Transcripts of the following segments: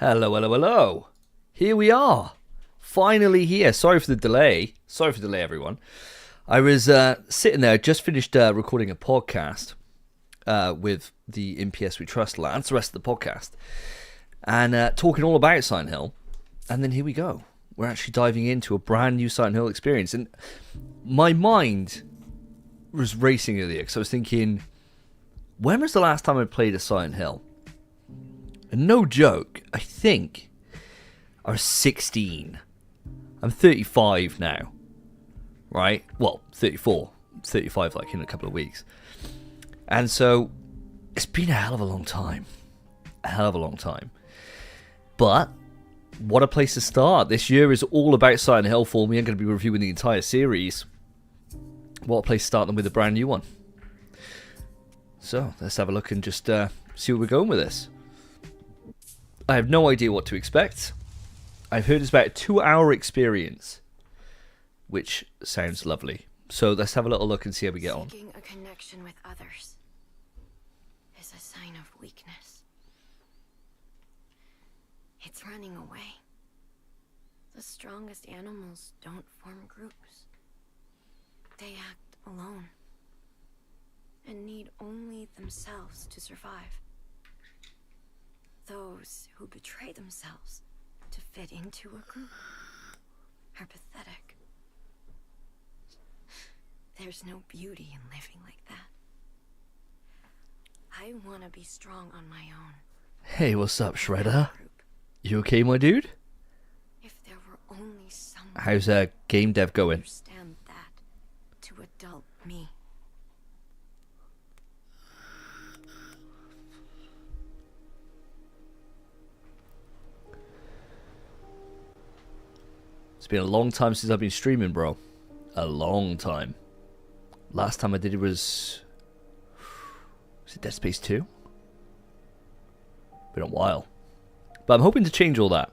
Hello, hello, hello. Here we are. Finally here. Sorry for the delay. Everyone. I was sitting there, just finished recording a podcast with the MPS We Trust lads, the rest of the podcast, and talking all about Silent Hill. And then here we go. We're actually diving into a brand new Silent Hill experience. And my mind was racing earlier because I was thinking, when was the last time I played a Silent Hill? And no joke, I think I was 16. I'm 35 now, right? Well, 34, 35 like in a couple of weeks. And so it's been a hell of a long time. But what a place to start. This year is all about Silent Hill for me. I'm going to be reviewing the entire series. What a place to start them with a brand new one. So let's have a look and just see where we're going with this. I have no idea what to expect. I've heard it's about a 2-hour experience, which sounds lovely. So let's have a little look and see how we get on. Seeking a connection with others is a sign of weakness. It's running away. The strongest animals don't form groups. They act alone and need only themselves to survive. Those who betray themselves to fit into a group are pathetic. There's no beauty in living like that. I want to be strong on my own. Hey, what's up, Shredder? You okay, my dude? If there were only someone How's game dev going? understand that to adult me. It's been a long time since I've been streaming, bro. A long time. Last time I did it was it Dead Space 2? Been a while. But I'm hoping to change all that.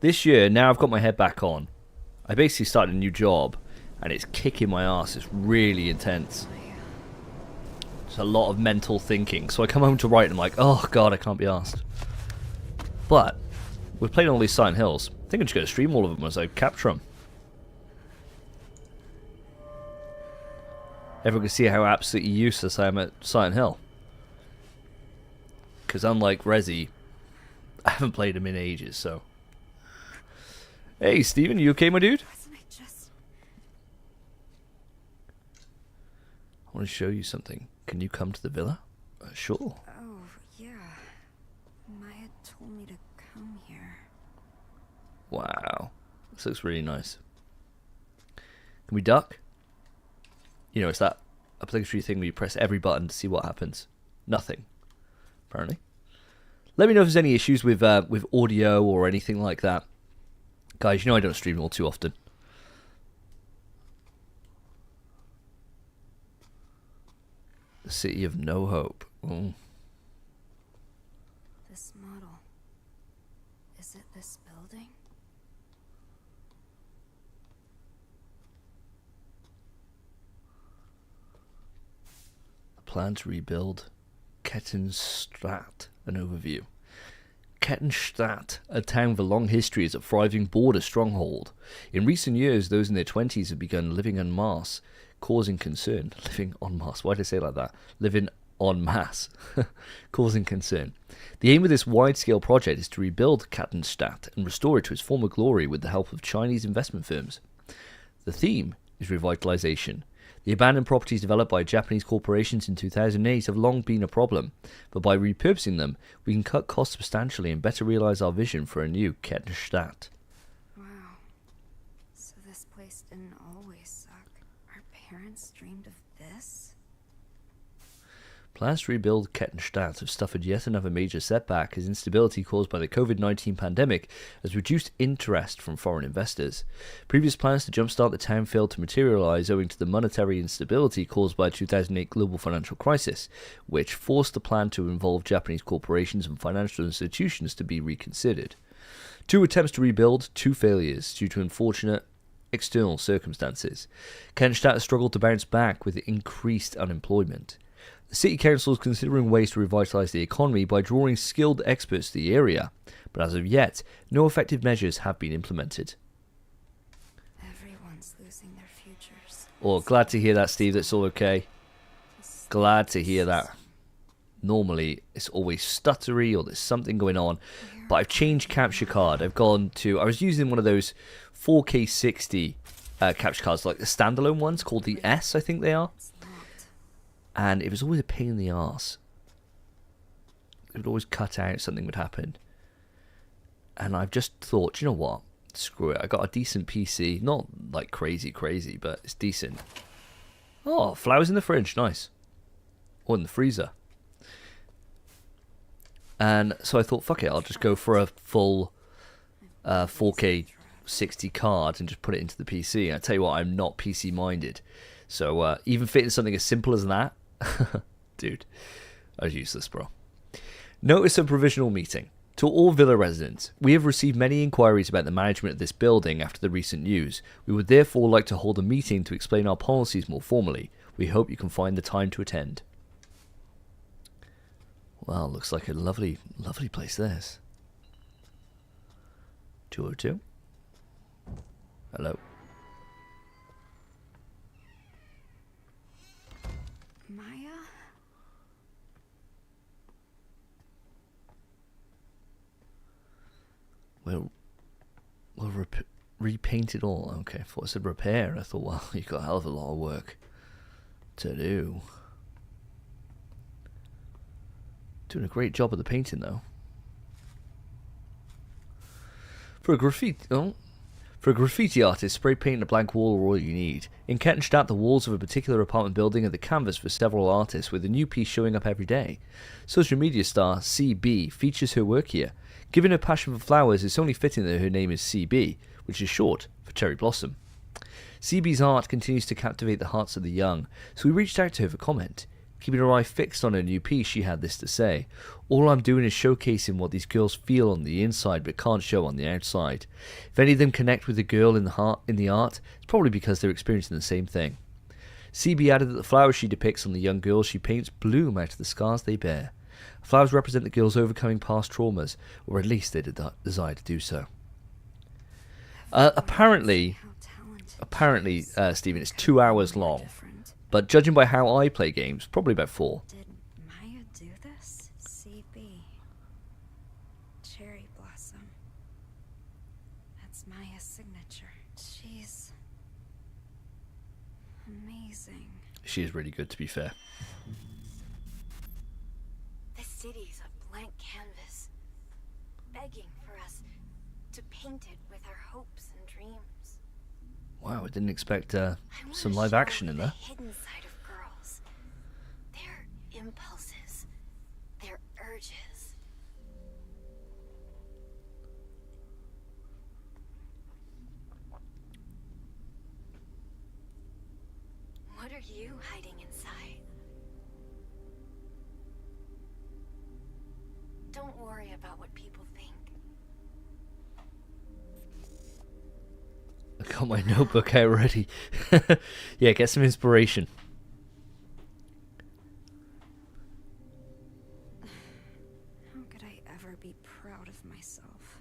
This year, now I've got my head back on. I basically started a new job, and it's kicking my ass. It's really intense. It's a lot of mental thinking. So I come home to write, and I'm like, oh god, I can't be arsed. But we're playing all these Silent Hills. I think I'm just going to stream all of them as I capture them. Everyone can see how absolutely useless I am at Silent Hill. Because unlike Resi, I haven't played him in ages, so... Hey, Steven, you okay, my dude? I want to show you something. Can you come to the villa? Sure. Oh, yeah. Maya told me to come here. Wow. This looks really nice. Can we duck? You know, it's that obligatory thing where you press every button to see what happens. Nothing, apparently. Let me know if there's any issues with audio or anything like that. Guys, you know I don't stream all too often. The City of No Hope. Ooh. This model. Is it this building? A plan to rebuild Kettenstadt. An overview. Kettenstadt, a town with a long history, is a thriving border stronghold. In recent years, those in their 20s have begun living en masse, causing concern. Living en masse? Why did I say it like that? Living en masse, causing concern. The aim of this wide-scale project is to rebuild Kettenstadt and restore it to its former glory with the help of Chinese investment firms. The theme is revitalization. The abandoned properties developed by Japanese corporations in 2008 have long been a problem, but by repurposing them, we can cut costs substantially and better realize our vision for a new Kettenstadt. Wow. So this place didn't always suck. Our parents dreamed of this? Plans to rebuild Kettenstadt have suffered yet another major setback as instability caused by the COVID-19 pandemic has reduced interest from foreign investors. Previous plans to jumpstart the town failed to materialize owing to the monetary instability caused by the 2008 global financial crisis, which forced the plan to involve Japanese corporations and financial institutions to be reconsidered. 2 attempts to rebuild, 2 failures due to unfortunate external circumstances. Kettenstadt has struggled to bounce back with increased unemployment. The city council is considering ways to revitalise the economy by drawing skilled experts to the area, but as of yet, no effective measures have been implemented. Everyone's losing their futures. Oh, glad to hear that, Steve. That's all okay. Glad to hear that. Normally, it's always stuttery or there's something going on. But I've changed capture card. I've gone to... I was using one of those 4K 60 capture cards, like the standalone ones called the S, I think they are. It's locked. And it was always a pain in the arse. It would always cut out, something would happen. And I've just thought, you know what? Screw it. I got a decent PC. Not like crazy, but it's decent. Oh, flowers in the fridge. Nice. Or in the freezer. And so I thought, fuck it, I'll just go for a full 4K 60 card and just put it into the PC. And I tell you what, I'm not PC minded. So even fitting something as simple as that, dude, I was useless, bro. Notice of provisional meeting. To all Villa residents, we have received many inquiries about the management of this building after the recent news. We would therefore like to hold a meeting to explain our policies more formally. We hope you can find the time to attend. Well, looks like a lovely, lovely place, this. 202. Hello. Maya? We'll repaint it all. Okay, I thought it said repair. I thought, well, you've got a hell of a lot of work to do. Doing a great job of the painting, though. For a graffiti artist, spray paint a blank wall are all you need. In Kettenstadt, the walls of a particular apartment building are the canvas for several artists, with a new piece showing up every day. Social media star CB features her work here. Given her passion for flowers, it's only fitting that her name is CB, which is short for Cherry Blossom. CB's art continues to captivate the hearts of the young, so we reached out to her for comment. Keeping her eye fixed on her new piece, she had this to say. All I'm doing is showcasing what these girls feel on the inside but can't show on the outside. If any of them connect with the girl in the art, it's probably because they're experiencing the same thing. CB added that the flowers she depicts on the young girls she paints bloom out of the scars they bear. Flowers represent the girls overcoming past traumas, or at least they desire to do so. Apparently, Stephen, it's 2 hours long. But judging by how I play games, probably about 4. Did Maya do this? CB. Cherry Blossom. That's Maya's signature. She's amazing. She is really good, to be fair. The city's a blank canvas, begging for us to paint it with our hopes and dreams. Wow, I didn't expect some live action in there. The hidden side of girls, their impulses, their urges. What are you hiding inside? Don't worry about what people think. I got my notebook out already. Yeah, get some inspiration. How could I ever be proud of myself?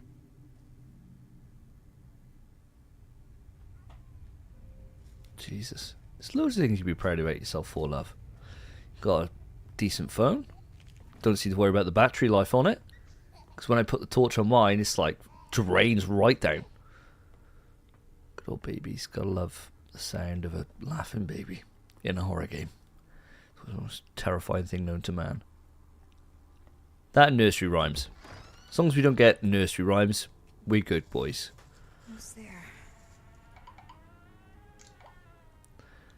Jesus. There's loads of things you'd be proud about yourself for, love. You've got a decent phone. Don't seem to worry about the battery life on it. Because when I put the torch on mine, it's like drains right down. Good old babies. Gotta love the sound of a laughing baby in a horror game. It's the most terrifying thing known to man. That and nursery rhymes. As long as we don't get nursery rhymes, we're good boys. Who's there?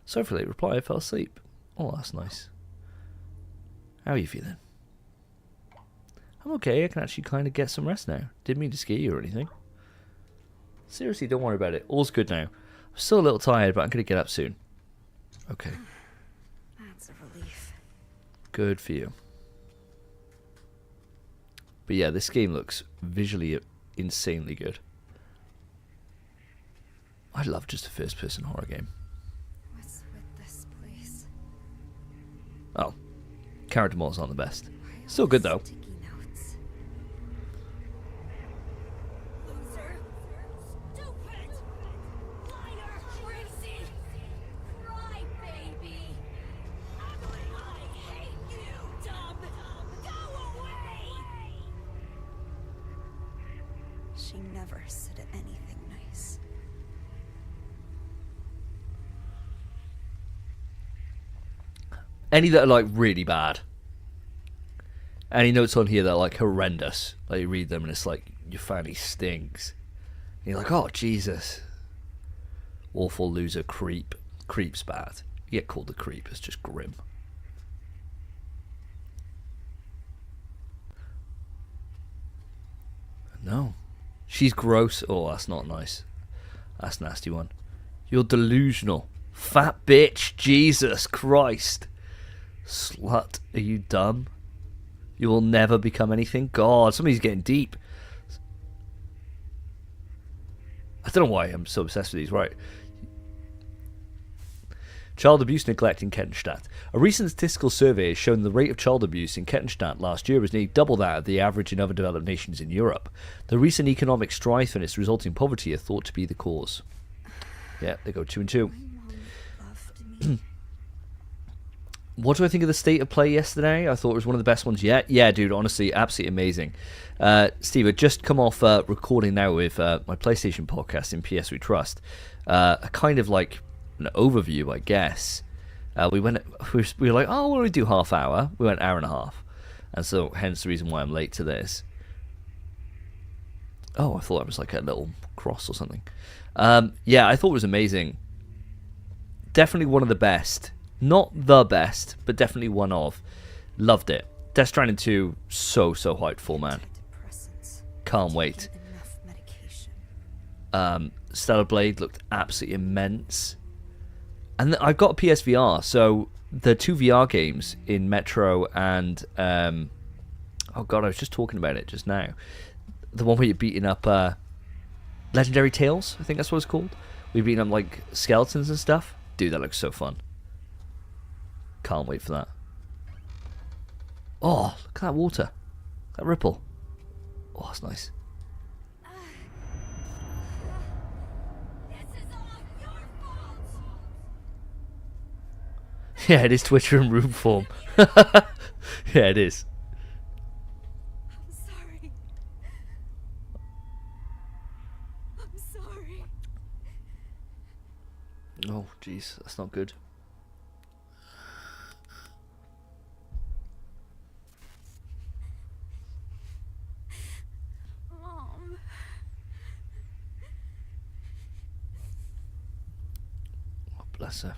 Sorry for the late reply, I fell asleep. Oh, that's nice. How are you feeling? I'm okay, I can actually kind of get some rest now. Didn't mean to scare you or anything. Seriously, don't worry about it. All's good now. I'm still a little tired, but I'm going to get up soon. Okay. That's a relief. Good for you. But yeah, this game looks visually insanely good. I love just a first-person horror game. What's with this place? Oh, Character models aren't the best. Still good though. Sticky notes. Loser. Stupid. Liar. Crazy. Cry, baby. Ugly. I hate you, dumb. Go away. She never said anything nice. Any that are like really bad. Any notes on here that are like horrendous. Like you read them and it's like your family stinks. And you're like, oh Jesus. Awful loser creep. Creep's bad. You get called a creep, it's just grim. No. She's gross. Oh, that's not nice. That's a nasty one. You're delusional. Fat bitch. Jesus Christ. Slut. Are you dumb? You will never become anything? God, somebody's getting deep. I don't know why I'm so obsessed with these. Right. Child abuse neglect in Kettenstadt. A recent statistical survey has shown the rate of child abuse in Kettenstadt last year was nearly double that of the average in other developed nations in Europe. The recent economic strife and its resulting poverty are thought to be the cause. Yeah, they go 2 and 2. My mom loved me. What do I think of the state of play yesterday? I thought it was one of the best ones yet. Yeah, dude, honestly, absolutely amazing. Steve, I've just come off recording now with my PlayStation podcast in PS We Trust. A kind of like an overview, I guess. We were like, oh, what do we do, half hour? We went hour and a half. And so, hence the reason why I'm late to this. Oh, I thought it was like a little cross or something. Yeah, I thought it was amazing. Definitely one of the best. Not the best, but definitely one of. Loved it. Death Stranding 2, so hyped for, man. Antidepressants. Can't wait. Taking enough medication. Stellar Blade looked absolutely immense. And I've got a PSVR, so the 2 VR games in Metro and... oh god, I was just talking about it just now. The one where you're beating up Legendary Tales, I think that's what it's called. We're beating up like skeletons and stuff. Dude, that looks so fun. Can't wait for that. Oh, look at that water. That ripple. Oh, that's nice. This is all your fault. Yeah, it is Twitter in room form. Yeah, it is. I'm sorry. I'm sorry. Oh, jeez, that's not good. Mom. Oh, bless her.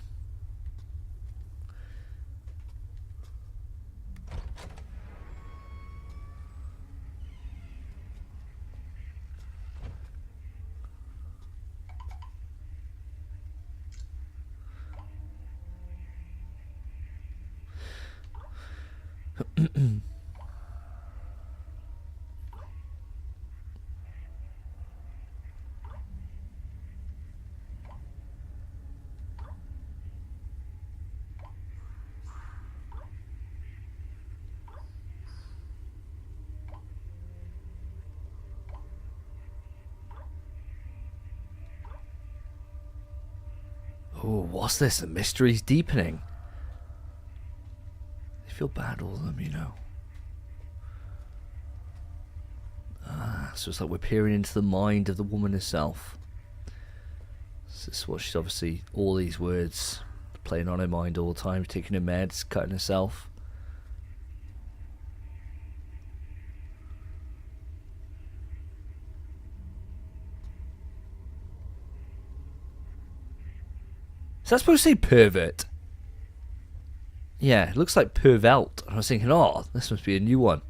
Oh, what's this? The mystery's deepening. I feel bad, all of them, you know. So it's like we're peering into the mind of the woman herself. So this is what she's obviously, all these words playing on her mind all the time, taking her meds, cutting herself. Is that supposed to say pervert? Yeah, it looks like pervert. And I was thinking, oh, this must be a new one.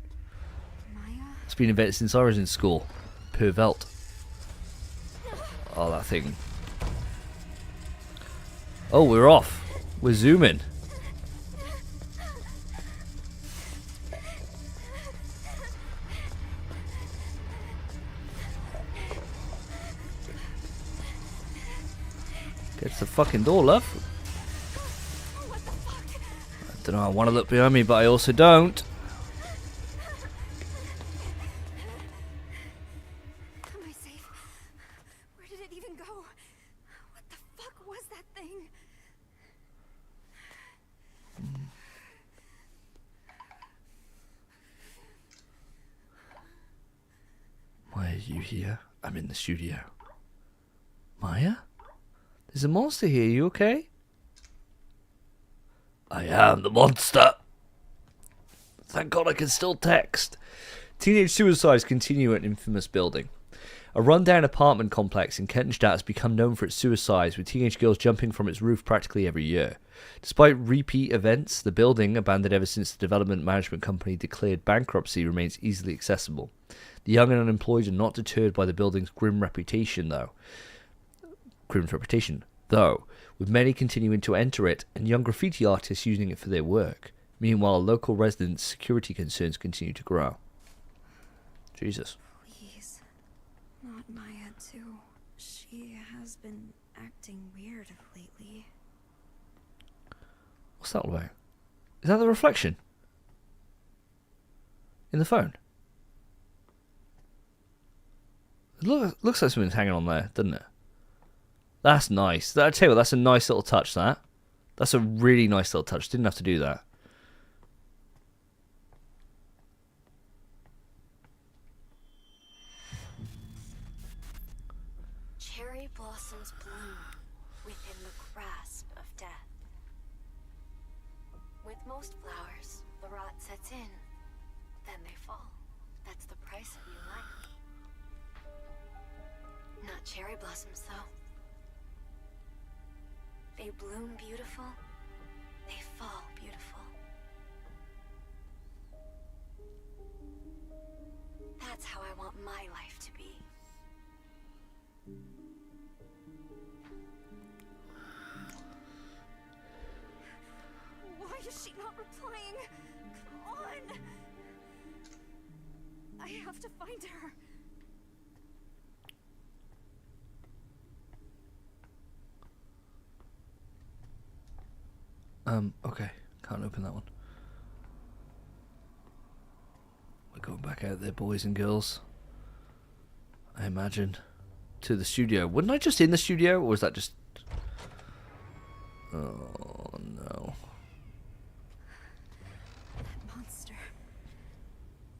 Maya? It's been invented since I was in school. Pervert. Oh, that thing. Oh, we're off. We're zooming. Get to the fucking door, love. What the fuck? Don't know, I want to look behind me, but I also don't. Am I safe? Where did it even go? What the fuck was that thing? Why are you here? I'm in the studio. Maya? There's a monster here, you okay? I am the monster. Thank God I can still text. Teenage suicides continue at an infamous building. A rundown apartment complex in Kentenstadt has become known for its suicides, with teenage girls jumping from its roof practically every year. Despite repeat events, the building, abandoned ever since the development management company declared bankruptcy, remains easily accessible. The young and unemployed are not deterred by the building's grim reputation, though, with many continuing to enter it and young graffiti artists using it for their work. Meanwhile, local residents' security concerns continue to grow. Jesus. Please. Not Maya, too. She has been acting weird lately. What's that all about? Is that the reflection? In the phone? It looks like something's hanging on there, doesn't it? That's nice. I tell you what, that's a nice little touch, that. That's a really nice little touch. Didn't have to do that. Cherry blossoms bloom within the grasp of death. With most flowers, the rot sets in, then they fall. That's the price of new life. Not cherry blossoms, though. They bloom beautiful, they fall beautiful. That's how I want my life to be. Why is she not replying? Come on! I have to find her. Okay. Can't open that one. We're going back out there, boys and girls. I imagine. To the studio. Wasn't I just in the studio, or was that just... Oh, no. That monster.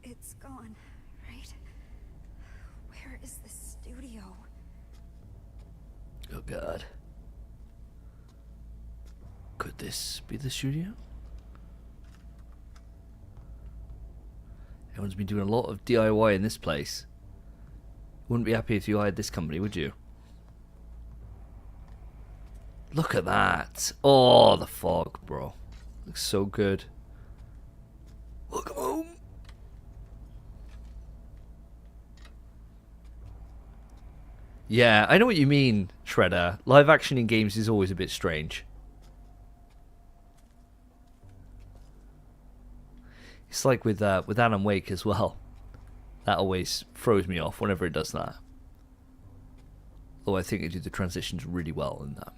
It's gone, right? Where is the studio? Oh, God. Could this be the studio? Everyone's been doing a lot of DIY in this place. Wouldn't be happy if you hired this company, would you? Look at that. Oh, the fog, bro. Looks so good. Welcome home. Yeah, I know what you mean, Shredder. Live action in games is always a bit strange. It's like with Alan Wake as well. That always throws me off whenever it does that. Though I think they do the transitions really well in that.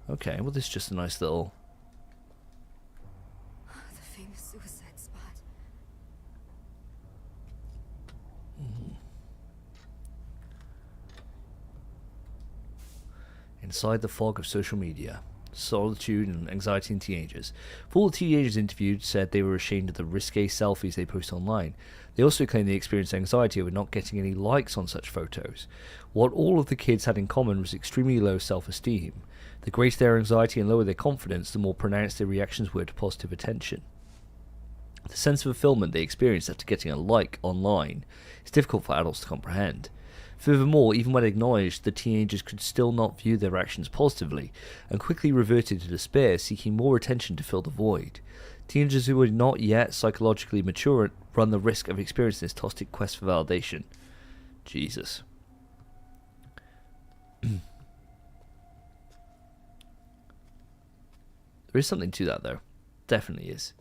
Okay, well this is just a nice little... The famous suicide spot. Inside the fog of social media. Solitude and anxiety in teenagers. All the teenagers interviewed said they were ashamed of the risque selfies they post online. They also claimed they experienced anxiety over not getting any likes on such photos. What all of the kids had in common was extremely low self-esteem. The greater their anxiety and lower their confidence, the more pronounced their reactions were to positive attention. The sense of fulfillment they experienced after getting a like online is difficult for adults to comprehend. Furthermore, even when acknowledged, the teenagers could still not view their actions positively, and quickly reverted to despair, seeking more attention to fill the void. Teenagers who are not yet psychologically mature run the risk of experiencing this toxic quest for validation. Jesus. There is something to that, though. Definitely is.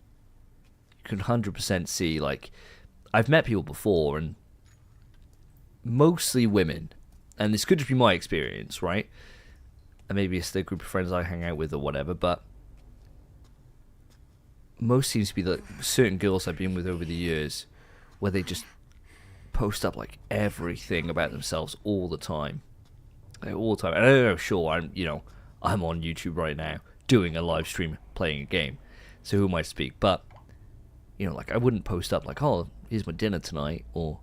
You can 100% see, like, I've met people before, and mostly women, and this could just be my experience, right? And maybe it's the group of friends I hang out with or whatever, but most seems to be like certain girls I've been with over the years, where they just post up like everything about themselves all the time, like all the time. And I don't know, sure, I'm on YouTube right now doing a live stream playing a game, so who am I to speak? But like I wouldn't post up like, oh, here's my dinner tonight, or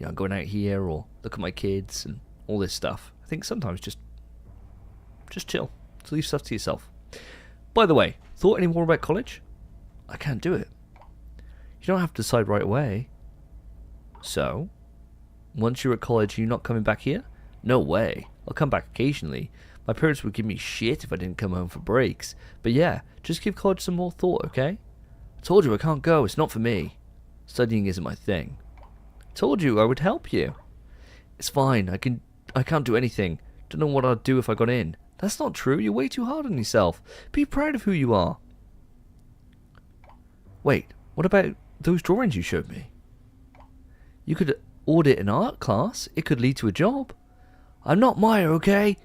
I'm going out here, or look at my kids and all this stuff. I think sometimes just chill, to leave stuff to yourself. By the way, thought any more about college? I can't do it. You don't have to decide right away. So, once you're at college, you're not coming back here? No way. I'll come back occasionally. My parents would give me shit if I didn't come home for breaks. But yeah, just give college some more thought, okay? I told you I can't go. It's not for me. Studying isn't my thing. I told you I would help you. It's fine. I can't do anything. Don't know what I'd do if I got in. That's not true. You're way too hard on yourself. Be proud of who you are. Wait, what about those drawings you showed me? You could audit an art class. It could lead to a job. I'm not Maya, okay?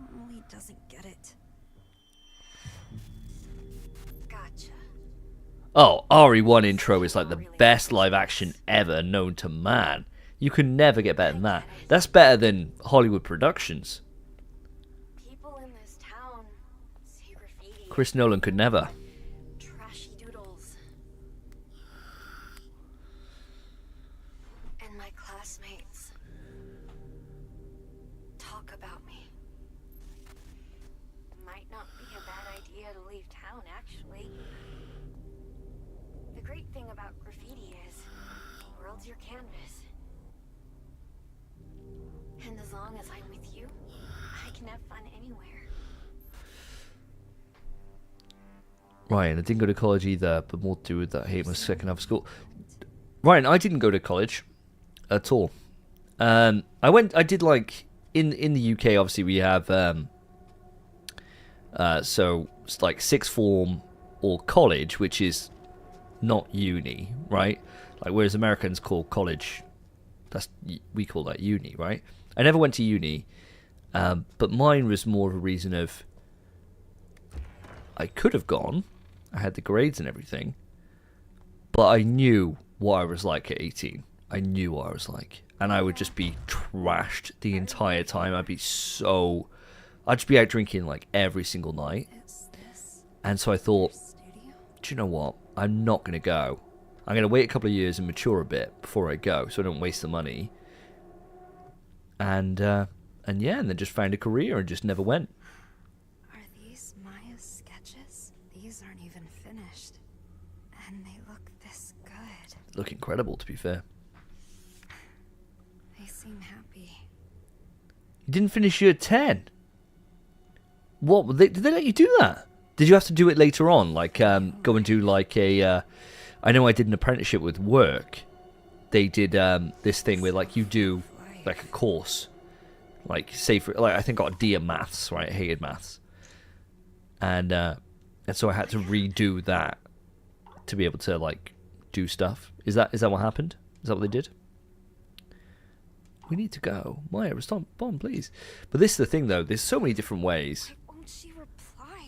Oh, he doesn't get it. Gotcha. Oh, RE1 intro is like the best live action ever known to man. You can never get better than that. That's better than Hollywood productions. People in this town see graffiti. Chris Nolan could never. Trashy doodles. And my classmates talk about me. Might not be a bad idea to leave town, actually. The great thing about graffiti is the world's your canvas. And as long as I'm with you, I can have fun anywhere. Ryan, I didn't go to college either, but more to do with that. I hate my second half of school. Ryan, I didn't go to college at all. I did like in the UK. Obviously, we have so it's like sixth form or college, which is not uni, right? Like whereas Americans call college, we call that uni, right? I never went to uni, but mine was more of a reason of I could have gone. I had the grades and everything, but I knew what I was like at 18. I knew what I was like, and I would just be trashed the entire time. I'd just be out drinking like every single night. And so I thought, do you know what? I'm not going to go. I'm going to wait a couple of years and mature a bit before I go, so I don't waste the money. And then just found a career and just never went. Are these Maya's sketches? These aren't even finished. And they look this good. Look incredible, to be fair. They seem happy. You didn't finish year 10? What? Did they let you do that? Did you have to do it later on? Like, go and do like a... I know I did an apprenticeship with work. They did this thing where like you do like a course. Like, say for... Like, I think I got a D in maths, right? I hated maths. And so I had to redo that to be able to, like, do stuff. Is that what happened? Is that what they did? We need to go. Maya, respond, please. But this is the thing, though. There's so many different ways. Why won't she reply?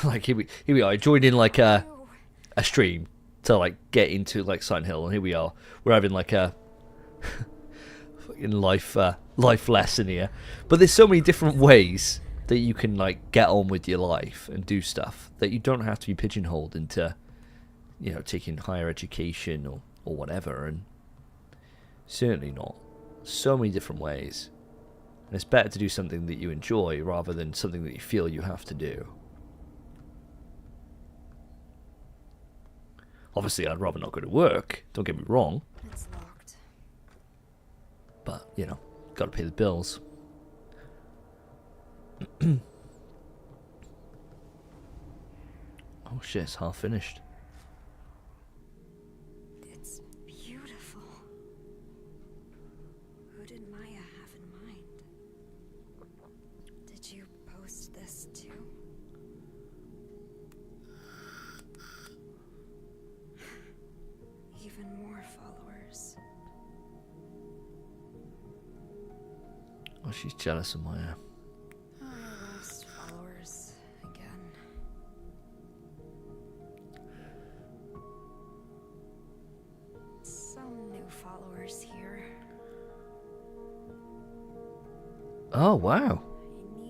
Like, here we are. I joined in, like, a stream to, like, get into, like, Silent Hill. And here we are. We're having, like, a fucking life lesson here. But there's so many different ways that you can, like, get on with your life and do stuff that you don't have to be pigeonholed into, taking higher education or whatever. And certainly not. So many different ways. And it's better to do something that you enjoy rather than something that you feel you have to do. Obviously, I'd rather not go to work. Don't get me wrong. It's locked. But, got to pay the bills. Oh shit, it's half finished. It's beautiful. Who did Maya have in mind? Did you post this too? Even more followers. Oh, she's jealous of Maya. I lost followers again. Oh, wow.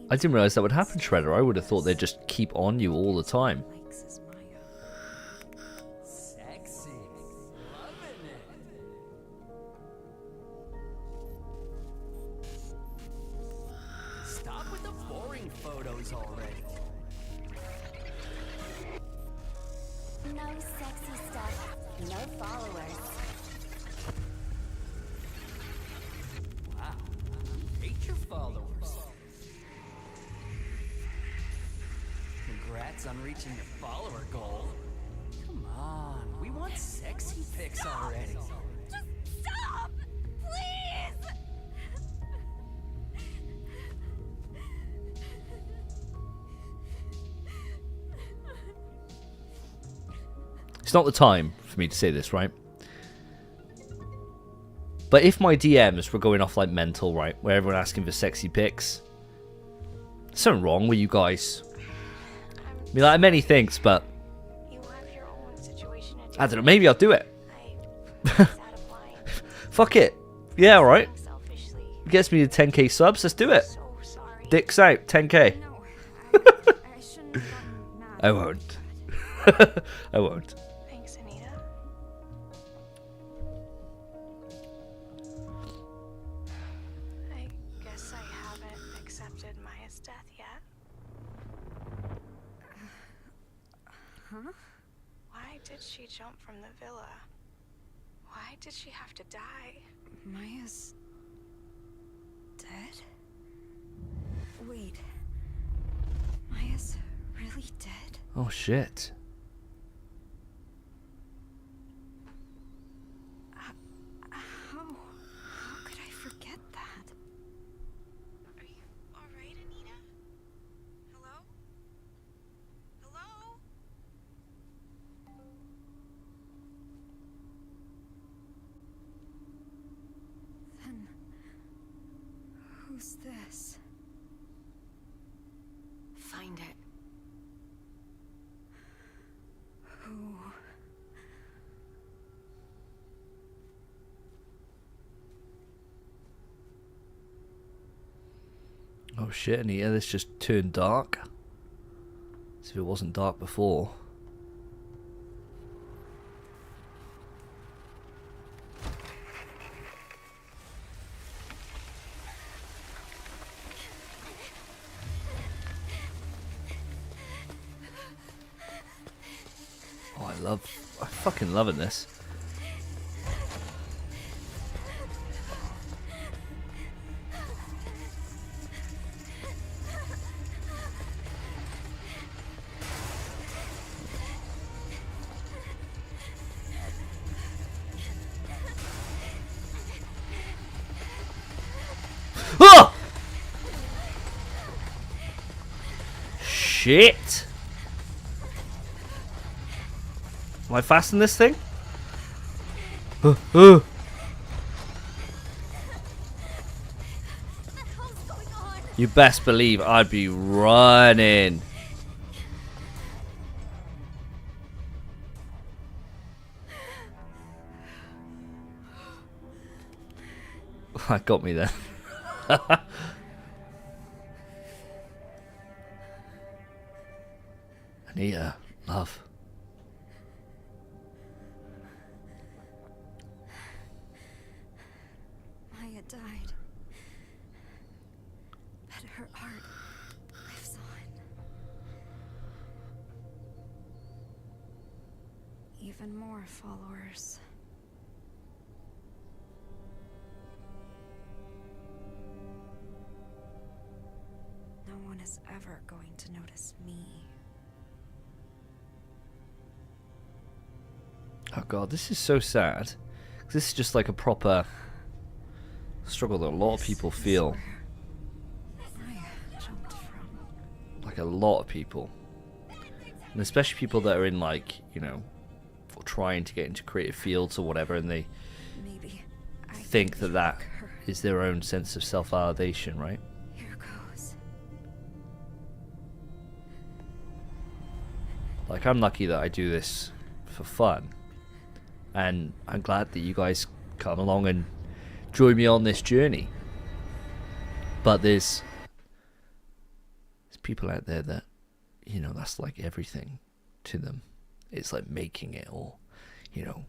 I didn't realize that would happen, Shredder. I would have thought they'd just keep on you all the time. Sexy. Loving it. Stop with the boring photos already. No sexy stuff, no followers. Wow. Hate your followers. Congrats on reaching your follower goal. Come on, we want sexy pics already. Just stop! Please! It's not the time for me to say this, right? But if my DMs were going off like mental, right, where everyone asking for sexy pics, there's something wrong with you guys. I mean, like, many things, but You have your own situation to I don't know, maybe I'll do it. I was out of line. Fuck it. Yeah, alright. Selfishly, Gets me to 10k subs, let's do it. so sorry. Dicks out, 10k. No, I shouldn't have gotten mad. I won't. I won't. Thanks, Anita. I guess I haven't accepted Maya's death yet. Huh? Why did she jump from the villa? Why did she have to die? Maya's dead? Wait. Maya's really dead? Oh shit. How could I forget that? Are you alright, Anita? Hello? Hello? Then who's this? Find it. Who? Oh shit, and yeah, this just turned dark. As if it wasn't dark before. Oh, I'm fucking loving this. Oh! Shit! Am I fast in this thing? What the hell's going on? You best believe I'd be running. That got me there. Anita, love. Maya died. But her art lives on. Even more followers. No one is ever going to notice me. Oh god, this is so sad. 'Cause this is just like a proper struggle that a lot of people This is feel. where Maya jumped from. Like a lot of people. And especially people that are in like, you know, trying to get into creative fields or whatever, and they Maybe I think that that trick her. is their own sense of self-validation, right? Here goes. Like, I'm lucky that I do this for fun. And I'm glad that you guys come along and join me on this journey. But there's people out there that, you know, that's like everything to them. It's like making it, or, you know,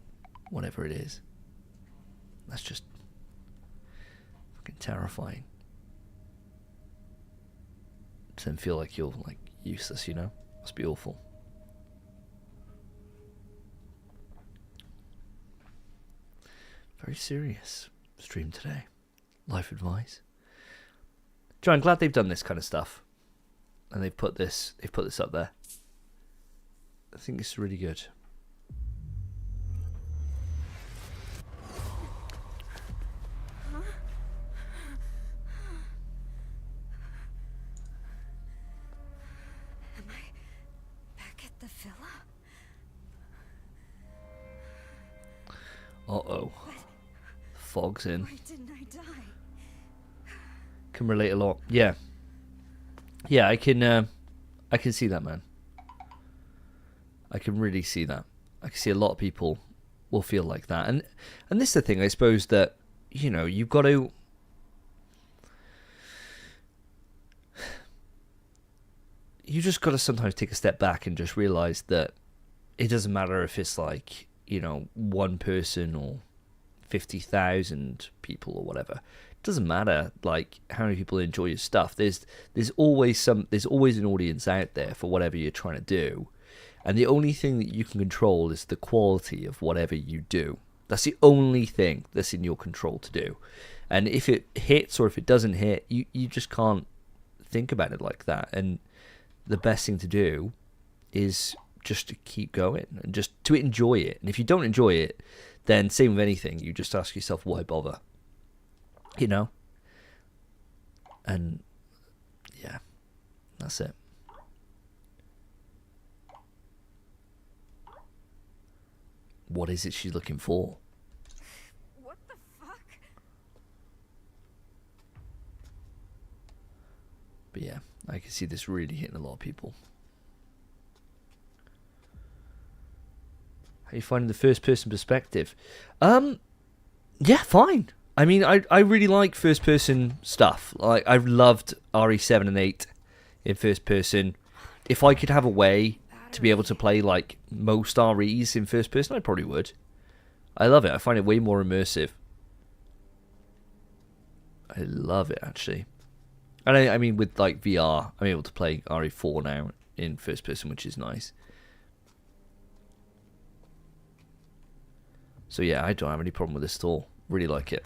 whatever it is. That's just fucking terrifying. To then feel like you're like useless, you know? Must be awful. Very serious stream today. Life advice. Joe, I'm glad they've done this kind of stuff. And they've put this up there. I think it's really good. Am I back at the villa? Uh-oh. Fog's in. Why didn't I die? Can relate a lot. Yeah. Yeah, I can see that, man. I can really see that. I can see a lot of people will feel like that. And this is the thing, I suppose, that, you know, you've got to... You just got to sometimes take a step back and just realize that it doesn't matter if it's like, you know, one person or 50,000 people or whatever. It doesn't matter like how many people enjoy your stuff. There's always an audience out there for whatever you're trying to do. And the only thing that you can control is the quality of whatever you do. That's the only thing that's in your control to do. And if it hits or if it doesn't hit, you just can't think about it like that. And the best thing to do is just to keep going and just to enjoy it. And if you don't enjoy it, then same with anything, you just ask yourself, why bother? You know? And yeah, that's it. What is it she's looking for? What the fuck? But yeah, I can see this really hitting a lot of people. How are you finding the first person perspective? Yeah, fine. I mean, I really like first person stuff. Like, I've loved RE7 and 8 in first person. If I could have a way to be able to play like most REs in first person, I probably would. I love it. I find it way more immersive. I love it, actually. And I mean, with like VR, I'm able to play RE4 now in first person, which is nice. So yeah, I don't have any problem with this at all. Really like it.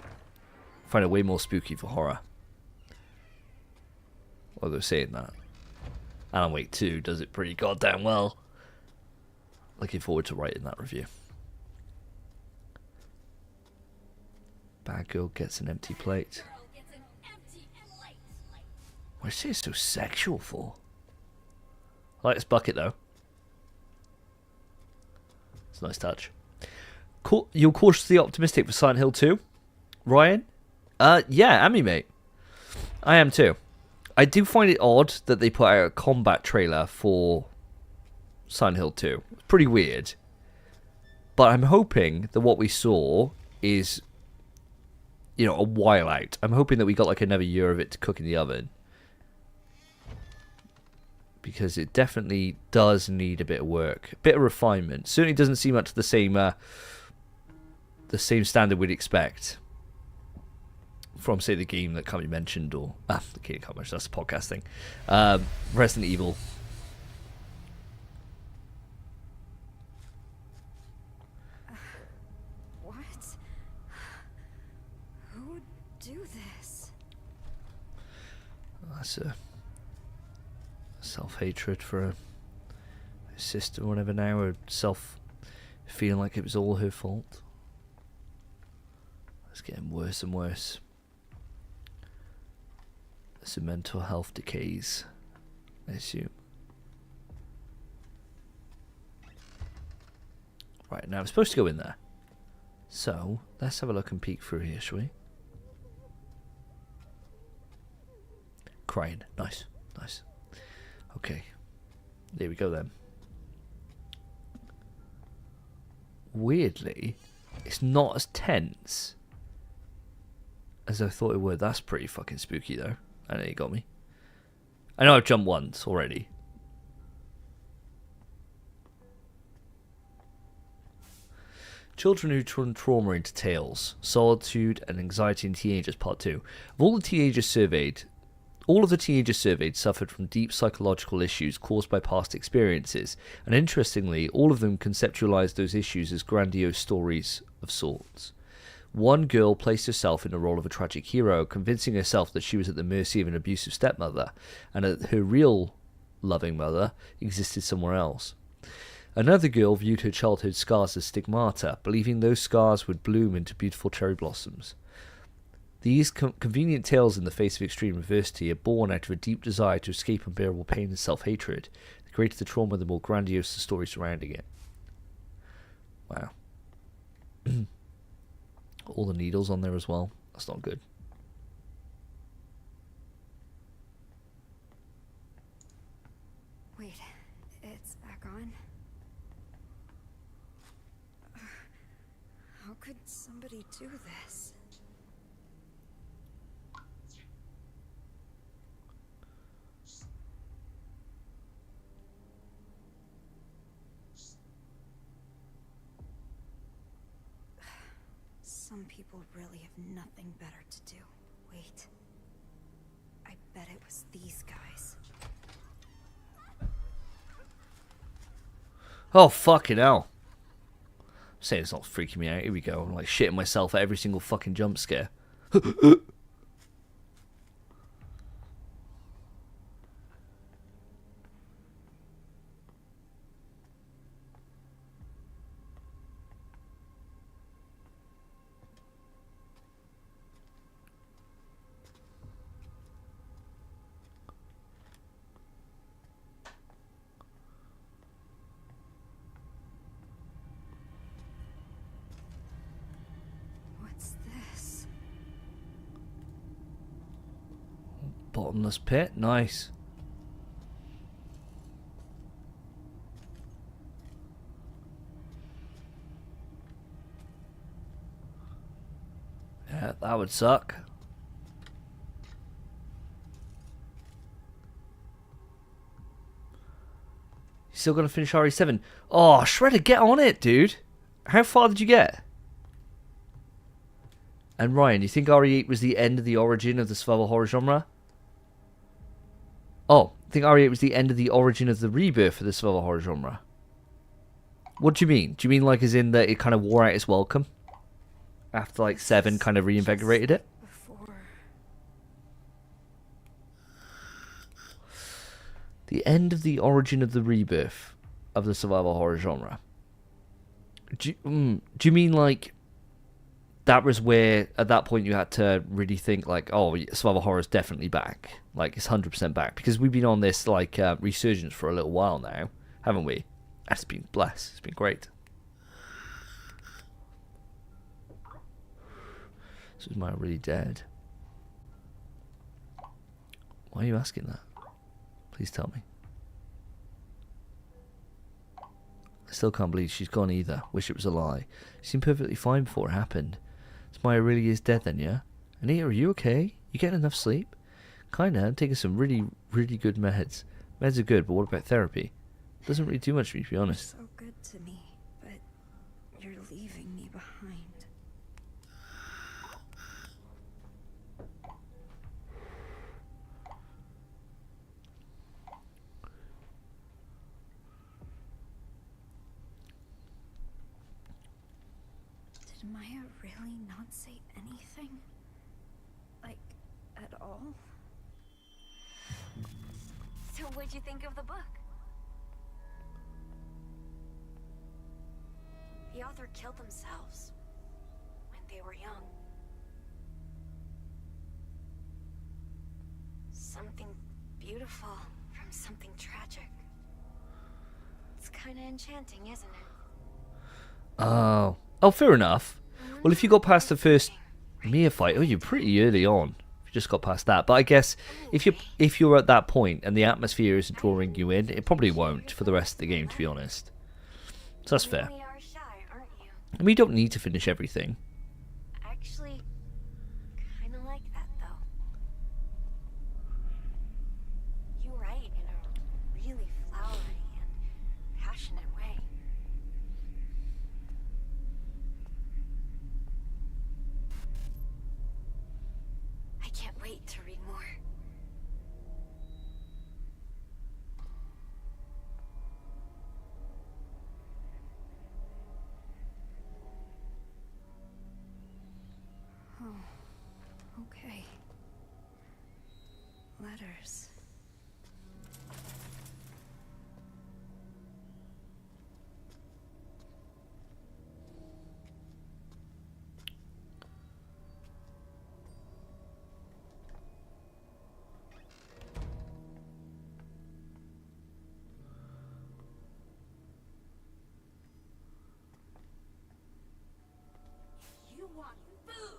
Find it way more spooky for horror. Although saying that, Alan Wake 2 does it pretty goddamn well. Looking forward to writing that review. Bad girl gets an empty plate. Why is it so sexual for? I like this bucket though. It's a nice touch. You're cautiously optimistic for Silent Hill 2, Ryan? Yeah, am me, mate. I am too. I do find it odd that they put out a combat trailer for Silent Hill 2. It's pretty weird. But I'm hoping that what we saw is, you know, a while out. I'm hoping that we got like another year of it to cook in the oven. Because it definitely does need a bit of work. A bit of refinement. Certainly doesn't seem up to the same standard we'd expect from, say, the game that can't be mentioned, or the game can't be mentioned, that's a podcast thing. Resident Evil. What? Who would do this? That's a self-hatred for a sister or whatever now, or feeling like it was all her fault. It's getting worse and worse. As the mental health decays, I assume. Right, now I'm supposed to go in there. So, let's have a look and peek through here, shall we? Crying. Nice. Nice. Okay. There we go then. Weirdly, it's not as tense as I thought it would. That's pretty fucking spooky though. I know you got me. I know I've jumped once already. Children who turn trauma into tales, solitude and anxiety in teenagers, part 2. Of all the teenagers surveyed, all of the teenagers surveyed suffered from deep psychological issues caused by past experiences, and interestingly, all of them conceptualized those issues as grandiose stories of sorts. One girl placed herself in the role of a tragic hero, convincing herself that she was at the mercy of an abusive stepmother, and that her real loving mother existed somewhere else. Another girl viewed her childhood scars as stigmata, believing those scars would bloom into beautiful cherry blossoms. These convenient tales in the face of extreme adversity are born out of a deep desire to escape unbearable pain and self-hatred. The greater the trauma, the more grandiose the story surrounding it. Wow. All the needles on there as well. That's not good. Wait, it's back on? How could somebody do this? Some people really have nothing better to do. Wait. I bet it was these guys. Oh, fucking hell. I'm saying it's not freaking me out. Here we go. I'm like shitting myself at every single fucking jump scare. What's this? Bottomless pit. Nice. Yeah, that would suck. You still gonna finish RE7? Oh, Shredder, get on it, dude. How far did you get? And Ryan, you think RE8 was the end of the origin of the survival horror genre? Oh, I think RE8 was the end of the origin of the rebirth of the survival horror genre. What do you mean? Do you mean like as in that it kind of wore out its welcome? After like 7 kind of reinvigorated it? Before. The end of the origin of the rebirth of the survival horror genre. Do you mean like that was where at that point you had to really think like, oh, survival horror is definitely back, like it's 100% back, because we've been on this like resurgence for a little while now, haven't we? It's been blessed. It's been great. So is Maya really dead? Why are you asking that? Please tell me. I still can't believe she's gone either. Wish it was a lie. She seemed perfectly fine before it happened. So Maya really is dead then, yeah? Anita, are you okay? You getting enough sleep? Kinda. I'm taking some really, really good meds. Meds are good, but what about therapy? Doesn't really do much for me, to be honest. So good to me, but you're leaving me behind. Did Maya really not say anything? Like, at all? So what'd you think of the book? The author killed themselves when they were young. Something beautiful from something tragic. It's kinda enchanting, isn't it? Oh, fair enough. Well, if you got past the first Mia fight, oh, you're pretty early on. You just got past that. But I guess if you're at that point and the atmosphere isn't drawing you in, it probably won't for the rest of the game, to be honest. So that's fair. You really are shy, aren't you? I mean, you don't need to finish everything. Actually, kinda like that though. letters. You want food?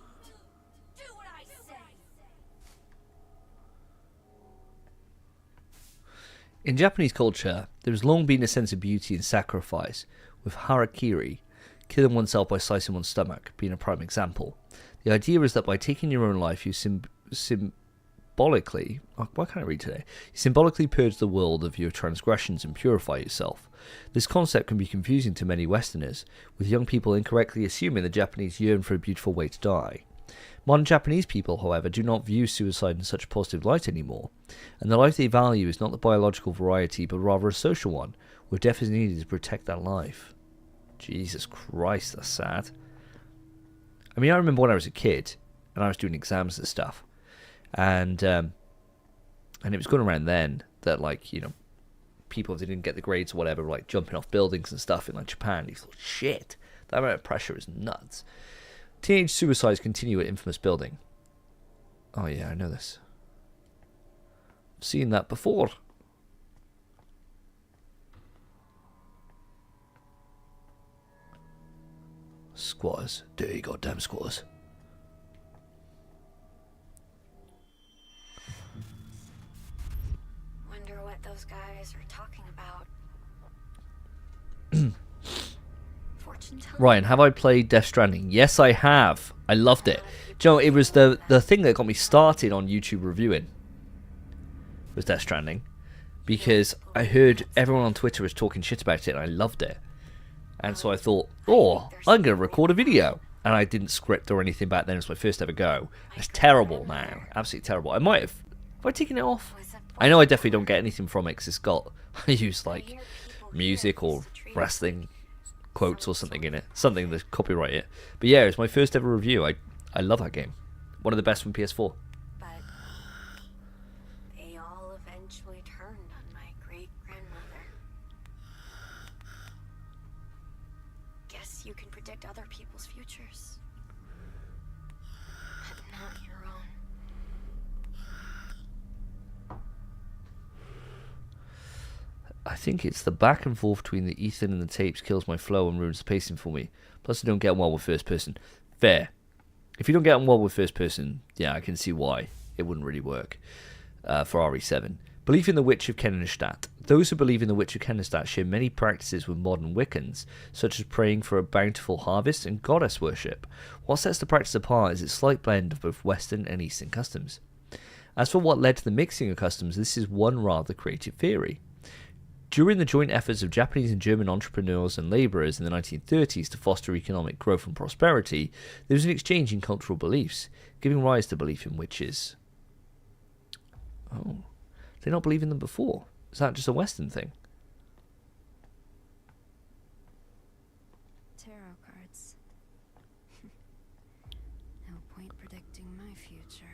Do what I say. In Japanese culture, there has long been a sense of beauty in sacrifice, with harakiri, killing oneself by slicing one's stomach, being a prime example. The idea is that by taking your own life, you symbolically... Why can't I read today? You symbolically purge the world of your transgressions and purify yourself. This concept can be confusing to many Westerners, with young people incorrectly assuming the Japanese yearn for a beautiful way to die. Modern Japanese people, however, do not view suicide in such a positive light anymore, and the life they value is not the biological variety, but rather a social one, where death is needed to protect that life. Jesus Christ, that's sad. I mean, I remember when I was a kid, and I was doing exams and stuff, and it was going around then that, like, you know, people, if they didn't get the grades or whatever, were, like, jumping off buildings and stuff in, like, Japan. You thought, shit, that amount of pressure is nuts. Teenage suicides continue at infamous building. Oh yeah, I know this. I've seen that before. Squatters. Dirty goddamn squatters. Wonder what those guys are talking about. Fortune telling? Ryan, have I played Death Stranding? Yes, I have. I loved it. Do you know, it was the thing that got me started on YouTube reviewing. Was Death Stranding. Because I heard everyone on Twitter was talking shit about it and I loved it. And so I thought, oh, I'm going to record a video. And I didn't script or anything back then. It was my first ever go. It's terrible now. Absolutely terrible. I might have... Have I taken it off? I know I definitely don't get anything from it because it's got... I use, like, music or wrestling quotes or something in it. Something to copyright it. But yeah, it's my first ever review. I love that game. One of the best from PS4. But they all eventually turned on my great-grandmother. Guess you can predict other people's futures, but not your own. I think it's the back and forth between the Ethan and the tapes kills my flow and ruins the pacing for me. Plus I don't get on well with first person. Fair. If you don't get on well with first person, yeah, I can see why it wouldn't really work for RE7. Belief in the Witch of Kennenstadt. Those who believe in the Witch of Kennenstadt share many practices with modern Wiccans, such as praying for a bountiful harvest and goddess worship. What sets the practice apart is its slight blend of both Western and Eastern customs. As for what led to the mixing of customs, this is one rather creative theory. During the joint efforts of Japanese and German entrepreneurs and labourers in the 1930s to foster economic growth and prosperity, there was an exchange in cultural beliefs, giving rise to belief in witches. Oh, did they not believe in them before? Is that just a Western thing? Tarot cards. No point predicting my future.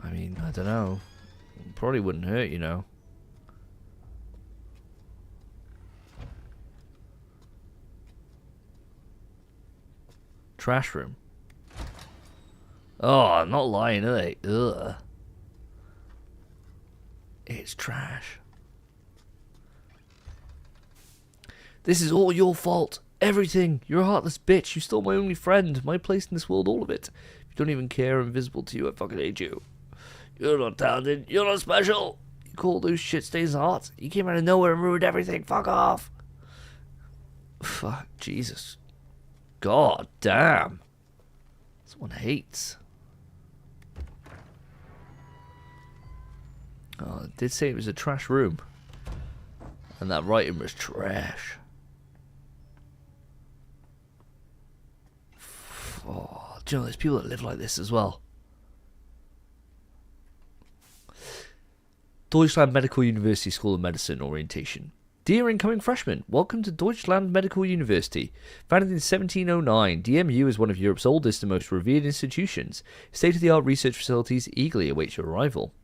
I mean, I don't know. Probably wouldn't hurt, you know. Trash room. Oh, I'm not lying, are they? Ugh. It's trash. This is all your fault. Everything. You're a heartless bitch. You stole my only friend. My place in this world, all of it. If you don't even care, I'm invisible to you. I fucking hate you. You're not talented. You're not special. You call those shit stains art. You came out of nowhere and ruined everything. Fuck off. Fuck. Jesus. God damn. Someone hates. Oh, it did say it was a trash room. And that writing was trash. Oh, do you know there's people that live like this as well? Deutschland Medical University School of Medicine orientation. Dear incoming freshmen, welcome to Deutschland Medical University. Founded in 1709, DMU is one of Europe's oldest and most revered institutions. State-of-the-art research facilities eagerly await your arrival.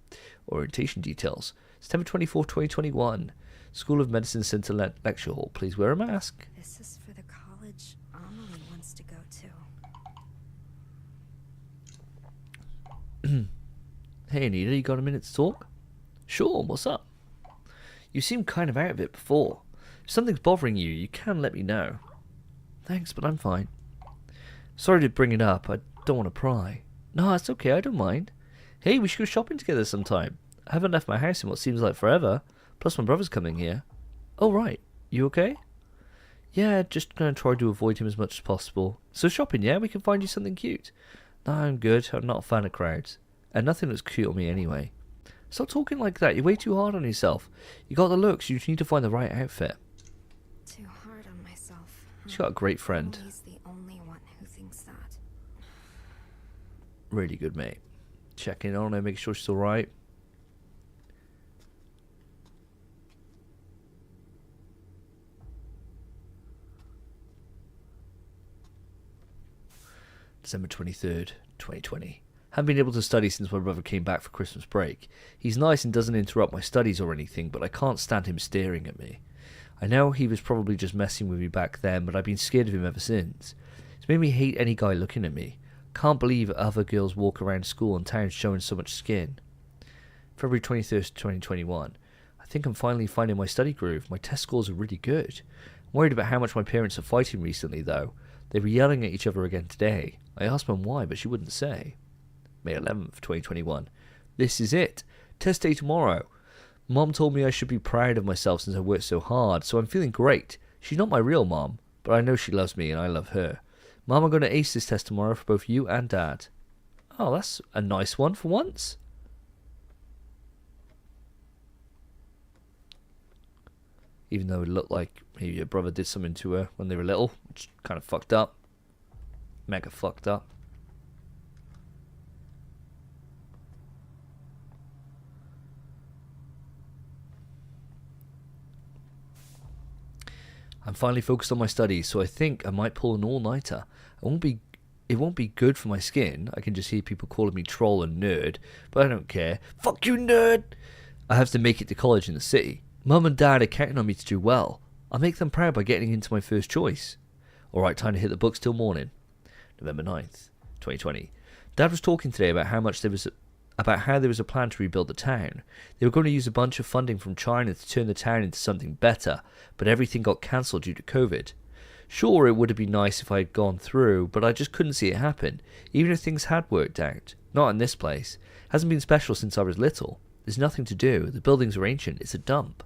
Orientation details. September 24, 2021. School of Medicine Center Lecture Hall. Please wear a mask. This is for the college Amelie wants to go to. Hey Anita, you got a minute to talk? Sure, what's up? You seemed kind of out of it before. If something's bothering you, you can let me know. Thanks, but I'm fine. Sorry to bring it up, I don't want to pry. No, it's okay, I don't mind. Hey, we should go shopping together sometime. I haven't left my house in what seems like forever. Plus my brother's coming here. Oh right, you okay? Yeah, just gonna try to avoid him as much as possible. So shopping, yeah? We can find you something cute. No, I'm good, I'm not a fan of crowds. And nothing looks cute on me anyway. Stop talking like that, you're way too hard on yourself. You got the looks, you just need to find the right outfit. Too hard on myself. She's got a great friend. He's the only one who thinks that. Really good, mate. Checking on her, making sure she's alright. December 23rd, 2020. Haven't been able to study since my brother came back for Christmas break. He's nice and doesn't interrupt my studies or anything, but I can't stand him staring at me. I know he was probably just messing with me back then, but I've been scared of him ever since. It's made me hate any guy looking at me. Can't believe other girls walk around school and town showing so much skin. February 23rd, 2021. I think I'm finally finding my study groove. My test scores are really good. I'm worried about how much my parents are fighting recently, though. They were yelling at each other again today. I asked Mum why, but she wouldn't say. May 11th, 2021. This is it. Test day tomorrow. Mom told me I should be proud of myself since I worked so hard, so I'm feeling great. She's not my real mom, but I know she loves me and I love her. Mom, I'm going to ace this test tomorrow for both you and Dad. Oh, that's a nice one for once. Even though it looked like maybe your brother did something to her when they were little, which kind of fucked up. Mega fucked up. I'm finally focused on my studies, so I think I might pull an all-nighter. It won't be good for my skin. I can just hear people calling me troll and nerd, but I don't care. Fuck you, nerd! I have to make it to college in the city. Mum and Dad are counting on me to do well. I'll make them proud by getting into my first choice. Alright, time to hit the books till morning. November 9th, 2020. Dad was talking today about how there was a plan to rebuild the town. They were going to use a bunch of funding from China to turn the town into something better, but everything got cancelled due to COVID. Sure, it would have been nice if I had gone through, but I just couldn't see it happen, even if things had worked out. Not in this place. Hasn't been special since I was little. There's nothing to do. The buildings are ancient. It's a dump.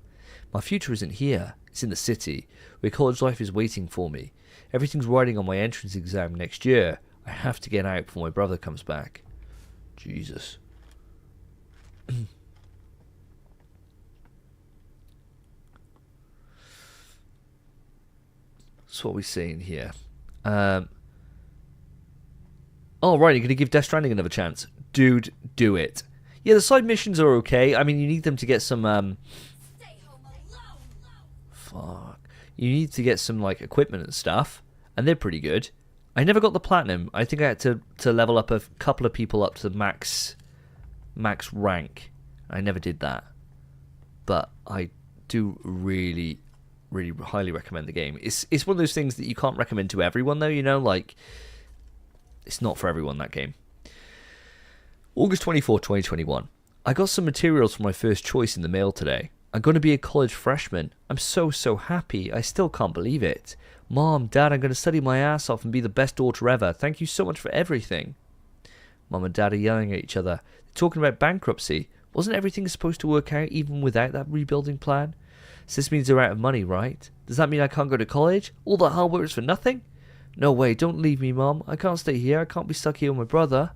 My future isn't here. It's in the city, where college life is waiting for me. Everything's riding on my entrance exam next year. I have to get out before my brother comes back. Jesus. That's what we're seeing here. Oh, right, you're going to give Death Stranding another chance. Dude, do it. Yeah, the side missions are okay. I mean, you need them to get some, fuck. You need to get some, like, equipment and stuff. And they're pretty good. I never got the platinum. I think I had to level up a couple of people up to the max rank. I never did that. But I do really, really highly recommend the game. It's one of those things that you can't recommend to everyone, though, you know? Like, it's not for everyone, that game. August 24, 2021. I got some materials for my first choice in the mail today. I'm going to be a college freshman. I'm so happy. I still can't believe it. Mom, Dad, I'm going to study my ass off and be the best daughter ever. Thank you so much for everything. Mom and Dad are yelling at each other. They're talking about bankruptcy. Wasn't everything supposed to work out even without that rebuilding plan? So this means they're out of money, right? Does that mean I can't go to college? All the hard work is for nothing? No way, don't leave me, Mom. I can't stay here. I can't be stuck here with my brother.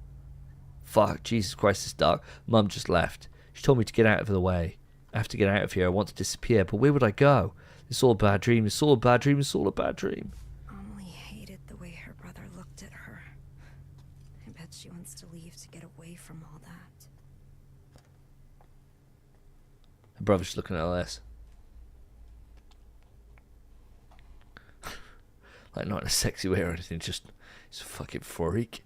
Fuck, Jesus Christ, it's dark. Mum just left. She told me to get out of the way. I have to get out of here. I want to disappear, but where would I go? It's all a bad dream. It's all a bad dream. It's all a bad dream. Amelie hated the way her brother looked at her. I bet she wants to leave to get away from all that. Her brother's just looking at all this. Like, not in a sexy way or anything, just he's a fucking freak.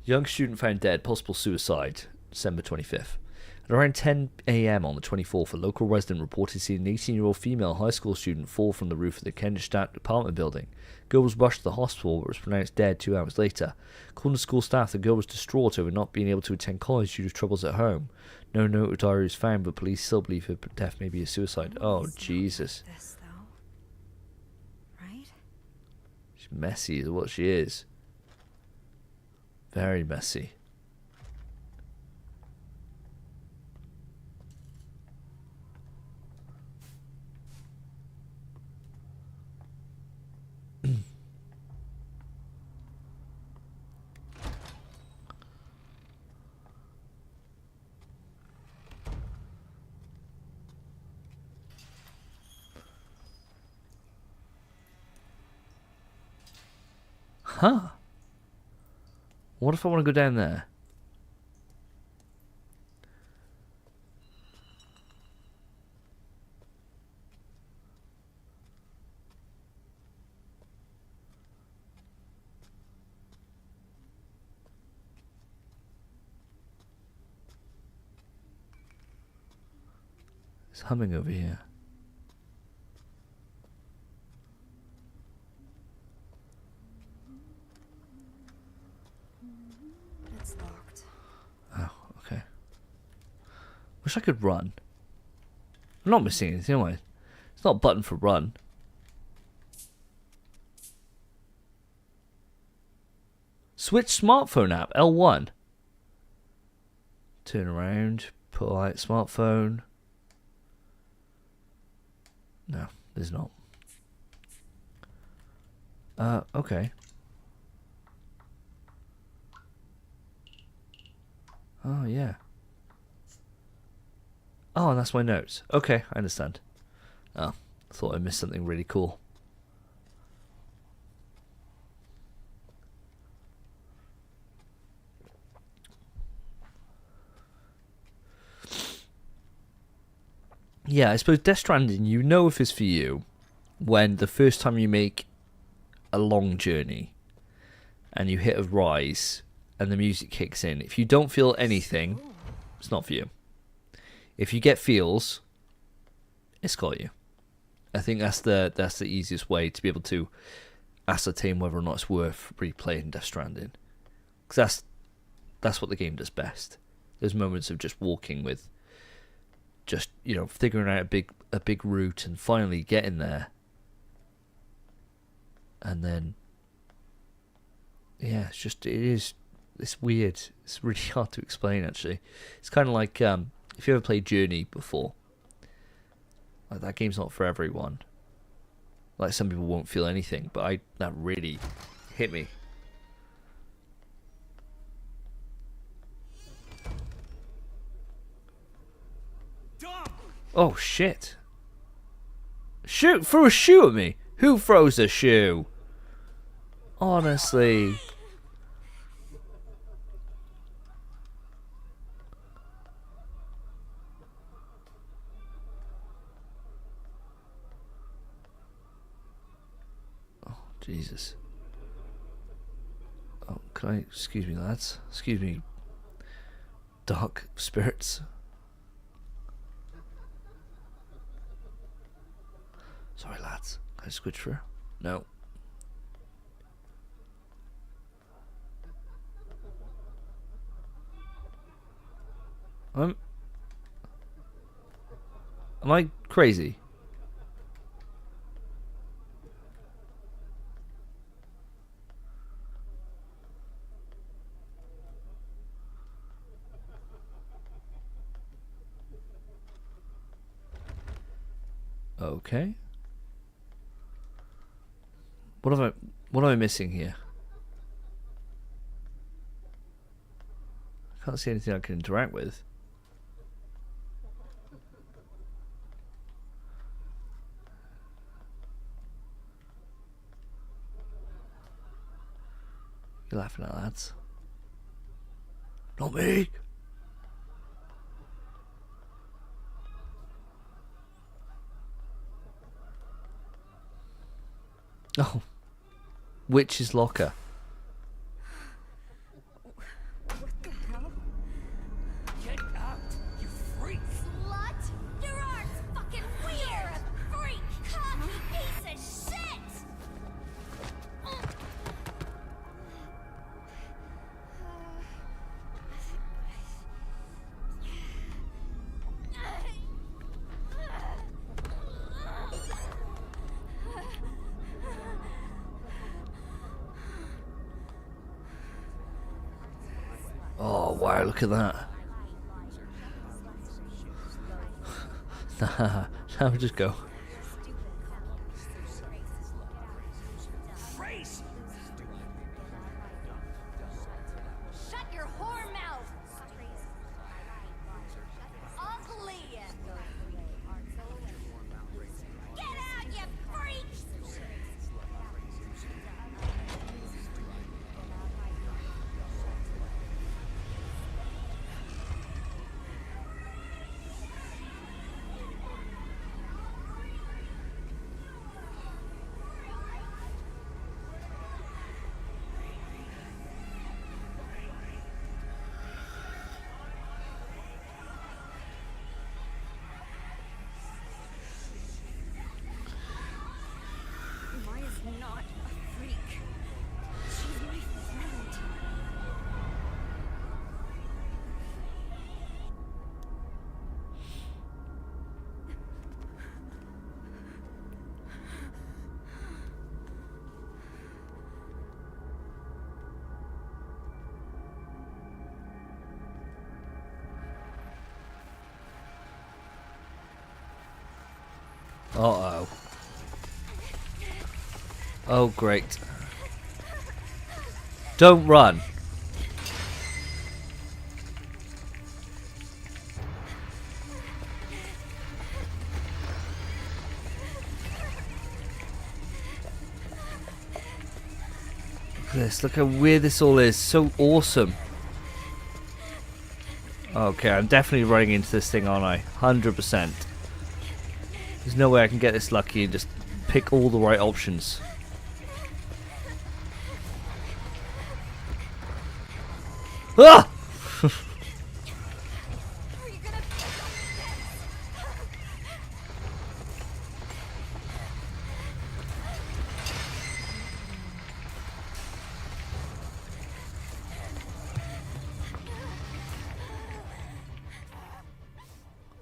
Young student found dead, possible suicide, December 25th. At around 10 a.m. on the 24th, a local resident reported seeing an 18-year-old female high school student fall from the roof of the Kenstadt apartment building. The girl was rushed to the hospital but was pronounced dead 2 hours later. According to school staff, the girl was distraught over not being able to attend college due to troubles at home. No note or diary was found, but police still believe her death may be a suicide. Oh, Jesus. This though, right? She's messy is what she is. Very messy. Huh? What if I want to go down there? It's humming over here. It's locked. Oh, okay. Wish I could run. I'm not missing anything, am I? It's not a button for run. Switch smartphone app, L1. Turn around, pull out smartphone. No, there's not. Okay. Oh, yeah. Oh, and that's my notes. Okay, I understand. Oh, I thought I missed something really cool. Yeah, I suppose Death Stranding, you know if it's for you when the first time you make a long journey and you hit a rise and the music kicks in. If you don't feel anything, it's not for you. If you get feels, it's got you. I think that's the easiest way to be able to ascertain whether or not it's worth replaying Death Stranding. Because that's what the game does best. There's moments of just walking with just, you know, figuring out a big route and finally getting there. And then, yeah, it's weird. It's really hard to explain, actually. It's kind of like, if you ever played Journey before, like, that game's not for everyone. Like, some people won't feel anything, but that really hit me. Oh, shit. Shoot! Threw a shoe at me! Who throws a shoe? Honestly. Oh, Jesus. Oh, can I... Excuse me, lads. Excuse me. Dark spirits. Sorry, lads. Can I switch for her? No. Am I crazy? Okay. What am I missing here? I can't see anything I can interact with. You're laughing at lads. Not me. Oh. Witch's locker. What the hell? Get out, you freak! Slut! Gerard's fucking weird! Freak! Cocky piece of shit! Oh, wow, look at that. Now we just go. Race! Shut your whore mouth! Ugly! Get out, you freak! Maya's not a freak. She's my friend. Uh-oh. Oh, great. Don't run. Look at this. Look how weird this all is. So awesome. Okay, I'm definitely running into this thing, aren't I? 100%. There's no way I can get this lucky and just pick all the right options. Ah! Are you gonna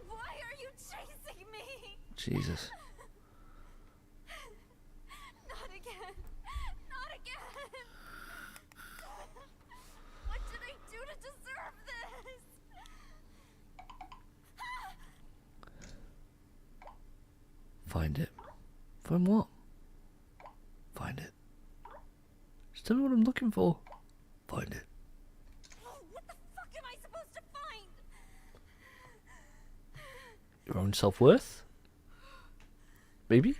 Why are you chasing me? Jesus. Not again. Not again. What did I do to deserve this? Find it. Find what? Find it. Just tell me what I'm looking for. Find it. What the fuck am I supposed to find? Your own self-worth? Maybe?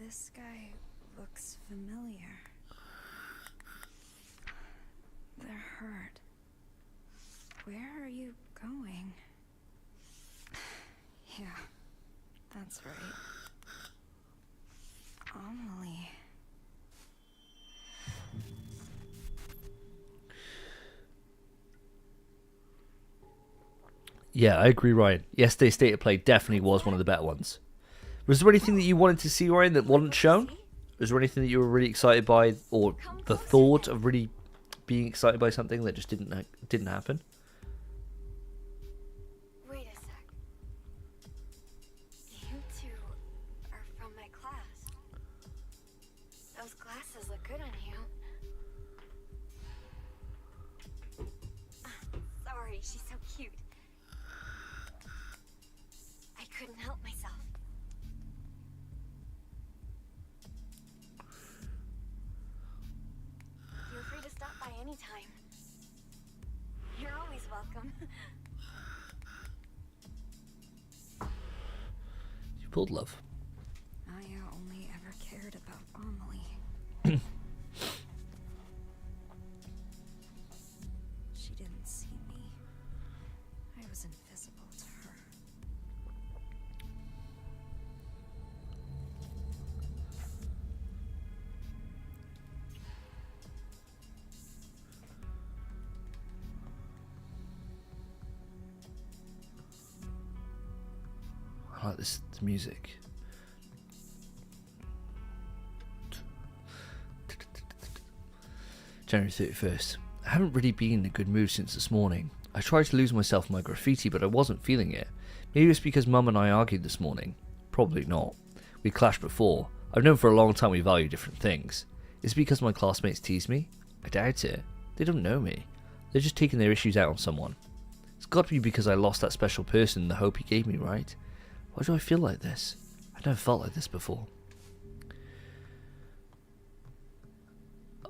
This guy looks familiar. They're hurt. Where are you going? Yeah, that's right. Amelie. Yeah, I agree, Ryan. Yesterday's State of Play definitely was one of the better ones. Was there anything that you wanted to see, Ryan, that wasn't shown? Was there anything that you were really excited by, or the thought of really being excited by something that just didn't happen? Wait a sec. You two are from my class. Those glasses look good on you. Sorry, she's so cute. I couldn't help myself. Feel free to stop by anytime. You're always welcome. You pulled love. Maya only ever I like this music. January 31st. I haven't really been in a good mood since this morning. I tried to lose myself in my graffiti, but I wasn't feeling it. Maybe it's because Mum and I argued this morning. Probably not. We clashed before. I've known for a long time we value different things. Is it because my classmates tease me? I doubt it. They don't know me. They're just taking their issues out on someone. It's got to be because I lost that special person and the hope he gave me, right? Why do I feel like this? I've never felt like this before.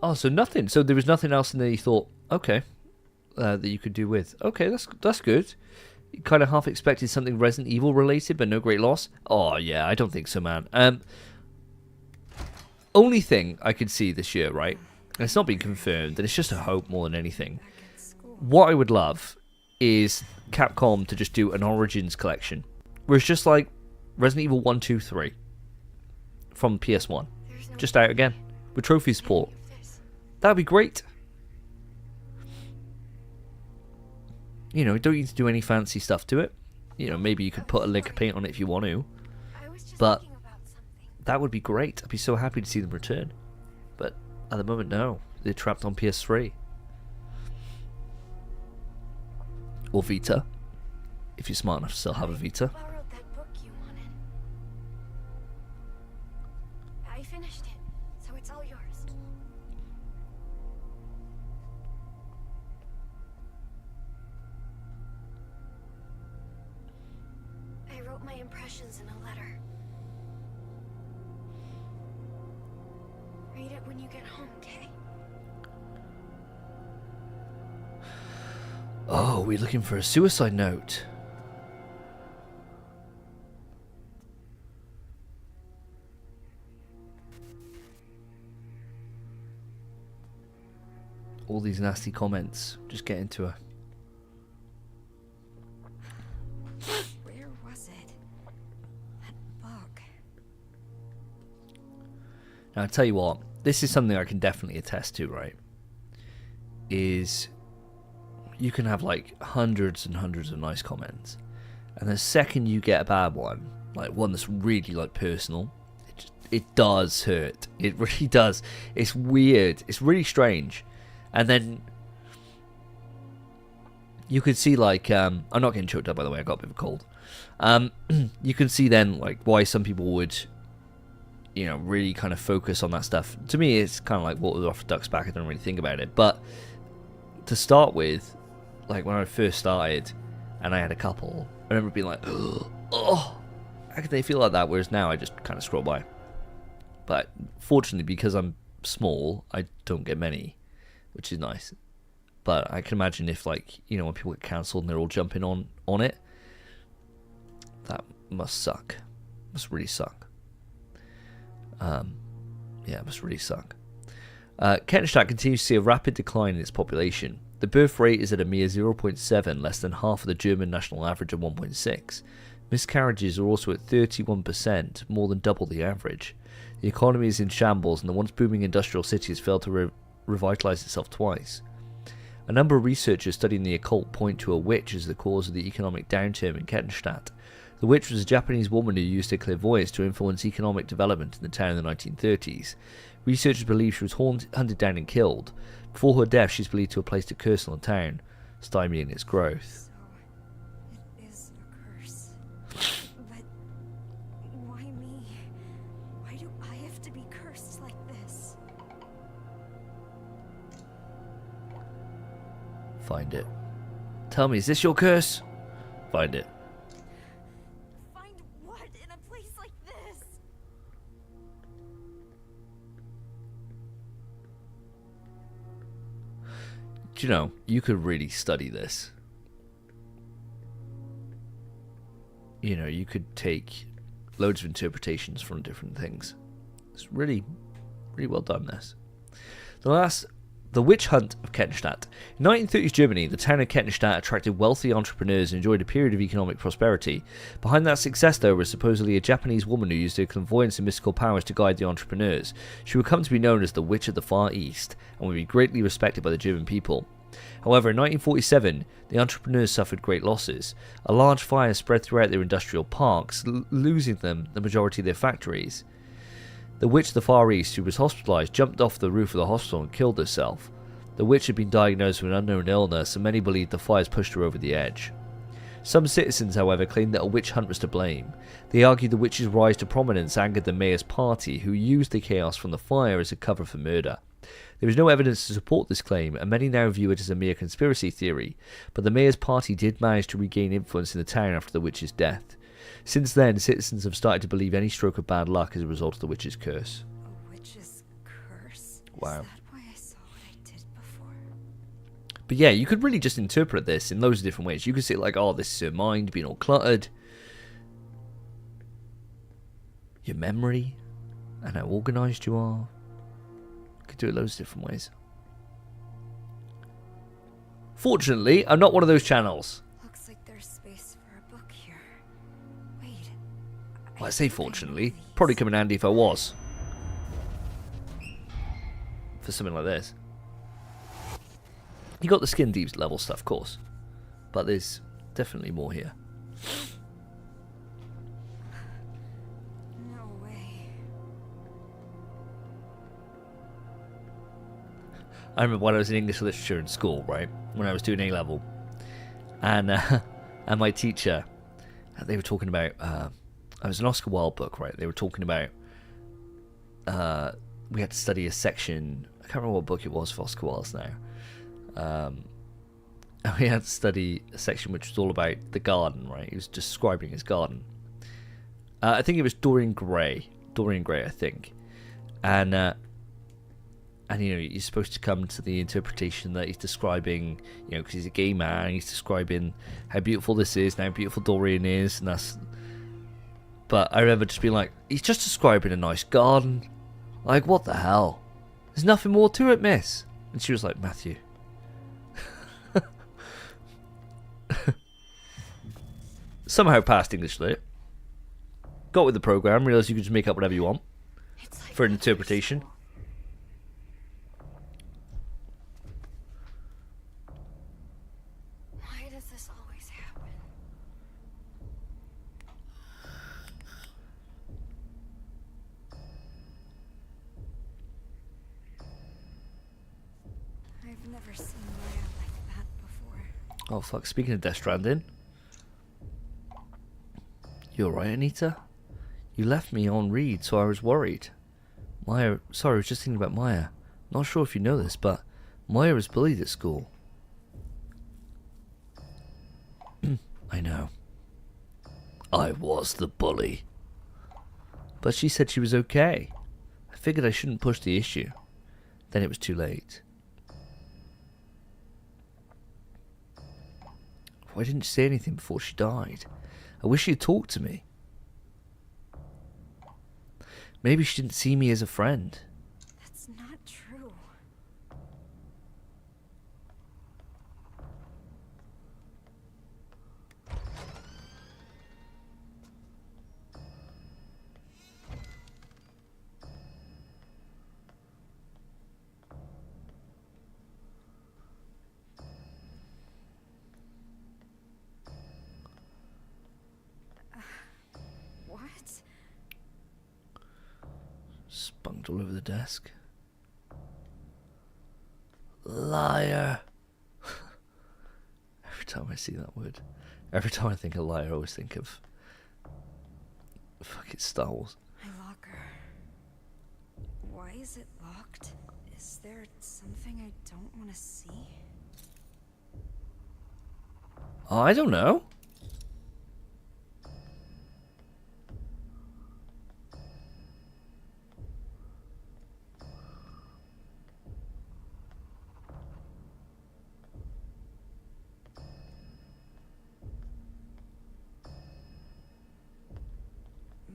Oh, so nothing. So there was nothing else in there you thought, okay, that you could do with. Okay, that's good. You kind of half expected something Resident Evil related, but no great loss. Oh yeah, I don't think so, man. Only thing I could see this year, right? And it's not been confirmed, and it's just a hope more than anything. What I would love is Capcom to just do an Origins collection, where it's just like Resident Evil 1, 2, 3 from PS1, just out again with trophy support. That'd be great. You know, don't need to do any fancy stuff to it. You know, maybe you could put a lick of paint on it if you want to. But that would be great. I'd be so happy to see them return. But at the moment, no. They're trapped on PS3. Or Vita. If you're smart enough to still have a Vita. Borrowed that book you wanted. I finished it, so it's all yours. I wrote my impressions in a letter. Read it when you get home, okay? Oh, we're looking for a suicide note. All these nasty comments. Just get into her. Where was it? That book. Now, I tell you what, this is something I can definitely attest to, right? Is you can have like hundreds and hundreds of nice comments, and the second you get a bad one, like one that's really like personal, it does hurt. It really does. It's weird. It's really strange. And then you could see like I'm not getting choked up, by the way. I got a bit of a cold. You can see then like why some people would, you know, really kind of focus on that stuff. To me, it's kind of like water off a duck's back. I don't really think about it. But to start with, like when I first started and I had a couple, I remember being like, oh, how could they feel like that? Whereas now I just kind of scroll by. But fortunately, because I'm small, I don't get many, which is nice. But I can imagine if, like, you know, when people get cancelled and they're all jumping on it, that must suck. Must really suck. Yeah, it must really suck. Kettenstadt continues to see a rapid decline in its population. The birth rate is at a mere 0.7, less than half of the German national average of 1.6. Miscarriages are also at 31%, more than double the average. The economy is in shambles, and the once booming industrial city has failed to revitalise itself twice. A number of researchers studying the occult point to a witch as the cause of the economic downturn in Kettenstadt. The witch was a Japanese woman who used her clairvoyance to influence economic development in the town in the 1930s. Researchers believe she was hunted down and killed. Before her death, she's believed to have placed a curse on the town, stymieing its growth. So, it is a curse. But why me? Why do I have to be cursed like this? Find it. Tell me, is this your curse? Find it. Find what in a place like this? Do you know, you could really study this. You know, you could take loads of interpretations from different things. It's really, really well done, this. The Witch Hunt of Kettenstadt. In 1930s Germany, the town of Kettenstadt attracted wealthy entrepreneurs and enjoyed a period of economic prosperity. Behind that success, though, was supposedly a Japanese woman who used her clairvoyance and mystical powers to guide the entrepreneurs. She would come to be known as the Witch of the Far East and would be greatly respected by the German people. However, in 1947, the entrepreneurs suffered great losses. A large fire spread throughout their industrial parks, losing them the majority of their factories. The witch of the Far East, who was hospitalized, jumped off the roof of the hospital and killed herself. The witch had been diagnosed with an unknown illness, and many believed the fires pushed her over the edge. Some citizens, however, claimed that a witch hunt was to blame. They argued the witch's rise to prominence angered the mayor's party, who used the chaos from the fire as a cover for murder. There is no evidence to support this claim, and many now view it as a mere conspiracy theory, but the mayor's party did manage to regain influence in the town after the witch's death. Since then, citizens have started to believe any stroke of bad luck is a result of the witch's curse. A witch's curse? Wow. Is that why I saw what I did before? But yeah, you could really just interpret this in loads of different ways. You could say like, oh, this is her mind being all cluttered. Your memory, and how organised you are. You could do it loads of different ways. Fortunately, I'm not one of those channels. Looks like there's space for a book here. Wait. Well, I say fortunately. Probably come in handy if I was. For something like this. You got the skin deep level stuff, of course. But there's definitely more here. No way. I remember when I was in English literature in school, right? When I was doing A-level. And my teacher, they were talking about... it was an Oscar Wilde book, right? They were talking about... we had to study a section... I can't remember what book it was for Oscar Wilde's now. And we had to study a section which was all about the garden, right? He was describing his garden. I think it was Dorian Gray, I think. And you know, you're supposed to come to the interpretation that he's describing, you know, because he's a gay man, he's describing how beautiful this is and how beautiful Dorian is, and that's... But I remember just being like, he's just describing a nice garden. Like, what the hell? There's nothing more to it, miss. And she was like, Matthew. Somehow passed English lit. Got with the program, realised you could just make up whatever you want It's like for an interpretation. Why does this always happen? I've never seen Maya like that before. Oh fuck, speaking of Death Stranding. You alright, Anita? You left me on read, so I was worried. Maya, sorry, I was just thinking about Maya. Not sure if you know this, but Maya was bullied at school. I know. I was the bully. But she said she was okay. I figured I shouldn't push the issue. Then it was too late. Why didn't you say anything before she died? I wish she'd talked to me. Maybe she didn't see me as a friend. That's not true. What? Spunked all over the desk. Liar. Every time I see that word. Every time I think of liar, I always think of fucking Star Wars. My locker. Why is it locked? Is there something I don't want to see? Oh, I don't know.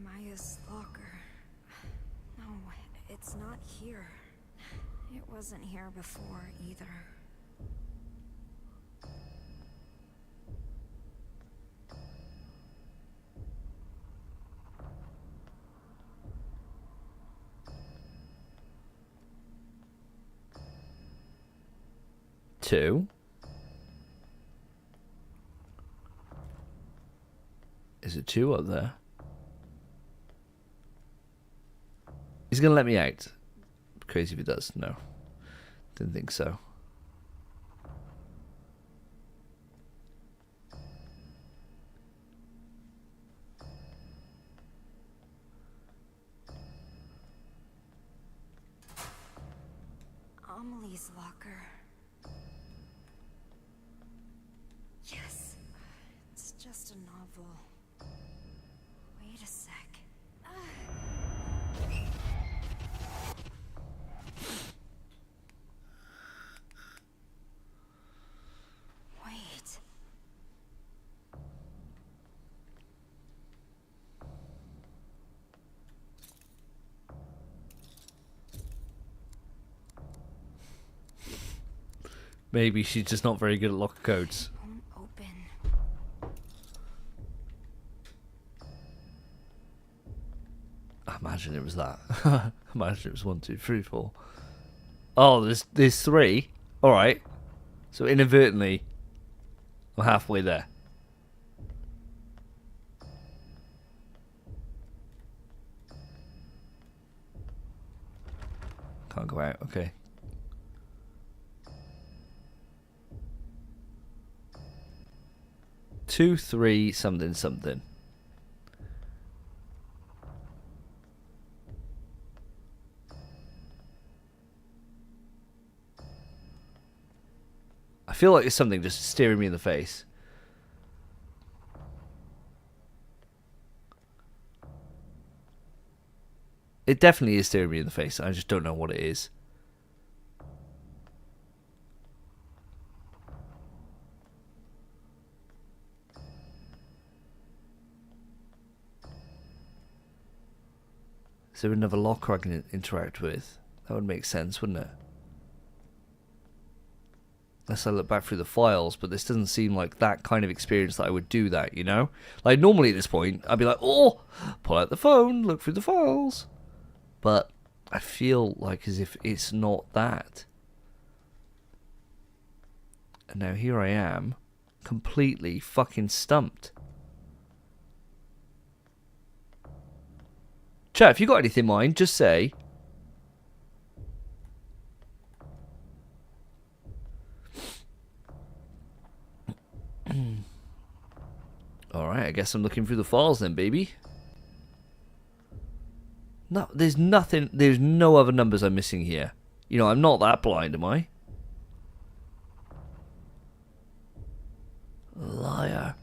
Maya's locker. No, it's not here. It wasn't here before either. 2. Is it 2 up there? He's going to let me out. Crazy if he does. No. Didn't think so. Amelie's locker. Yes. It's just a novel. Wait a sec. Wait. Maybe she's just not very good at locker codes. Won't open. I imagine it was that. I imagine it was 1, 2, 3, 4. Oh, there's 3. All right. So inadvertently, I'm halfway there. Can't go out. Okay. 2, 3, something, something. I feel like there's something just staring me in the face. It definitely is staring me in the face. I just don't know what it is. Is there another locker I can interact with? That would make sense, wouldn't it? Unless I look back through the files, but this doesn't seem like that kind of experience that I would do that, you know? Like, normally at this point, I'd be like, oh, pull out the phone, look through the files. But I feel like as if it's not that. And now here I am, completely fucking stumped. Chat, if you got anything in mind, just say. Alright, I guess I'm looking through the files then, baby. No, there's nothing, there's no other numbers I'm missing here. You know, I'm not that blind, am I? Liar.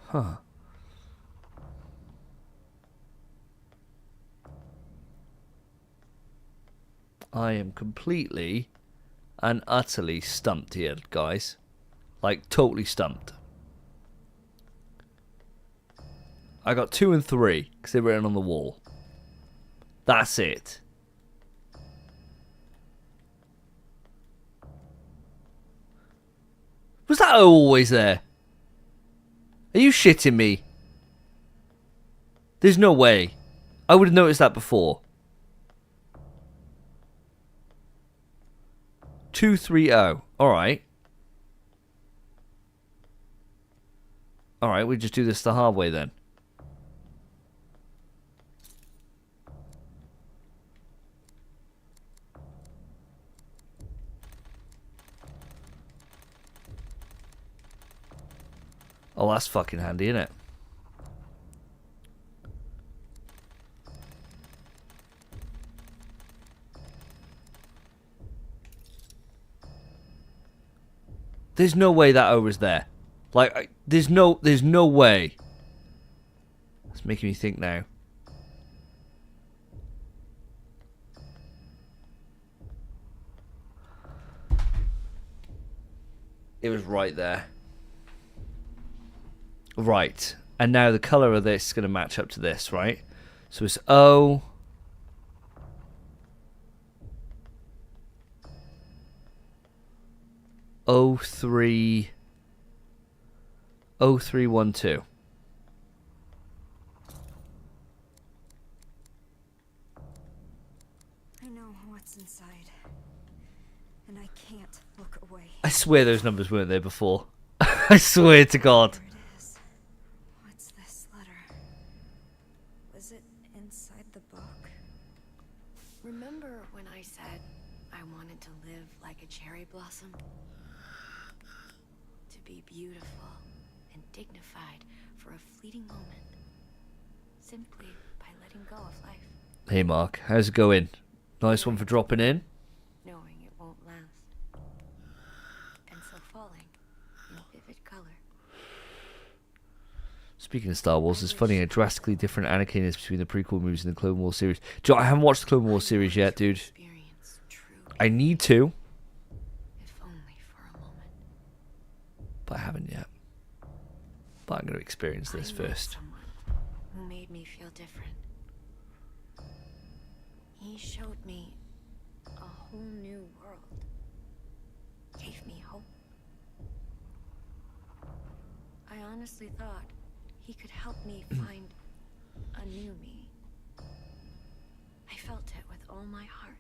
Huh. I am completely and utterly stumped here, guys. Like, totally stumped. I got 2 and 3, because they're written on the wall. That's it. Was that always there? Are you shitting me? There's no way. I would have noticed that before. 230. Alright. Alright, we just do this the hard way then. Oh, that's fucking handy, isn't it? There's no way that O was there. Like, there's no way. It's making me think now. It was right there. Right. And now the colour of this is going to match up to this, right? So it's O. O3. O312. I know what's inside. And I can't look away. I swear those numbers weren't there before. I swear to God. There it is. What's this letter? Was it inside the book? Remember when I said I wanted to live like a cherry blossom? To be beautiful and dignified for a fleeting moment. Simply by letting go of life. Hey Mark, how's it going? Nice one for dropping in. Knowing it won't last. And so falling in vivid color. Speaking of Star Wars, it's funny how drastically different Anakin is between the prequel movies and the Clone Wars series. Do you know, I haven't watched the Clone Wars series yet, dude. Experience true, I need to, if only for a moment. but I haven't yet. But I'm going to experience this I met first. someone who made me feel different. He showed me a whole new world. Gave me hope. I honestly thought he could help me find a new me. I felt it with all my heart.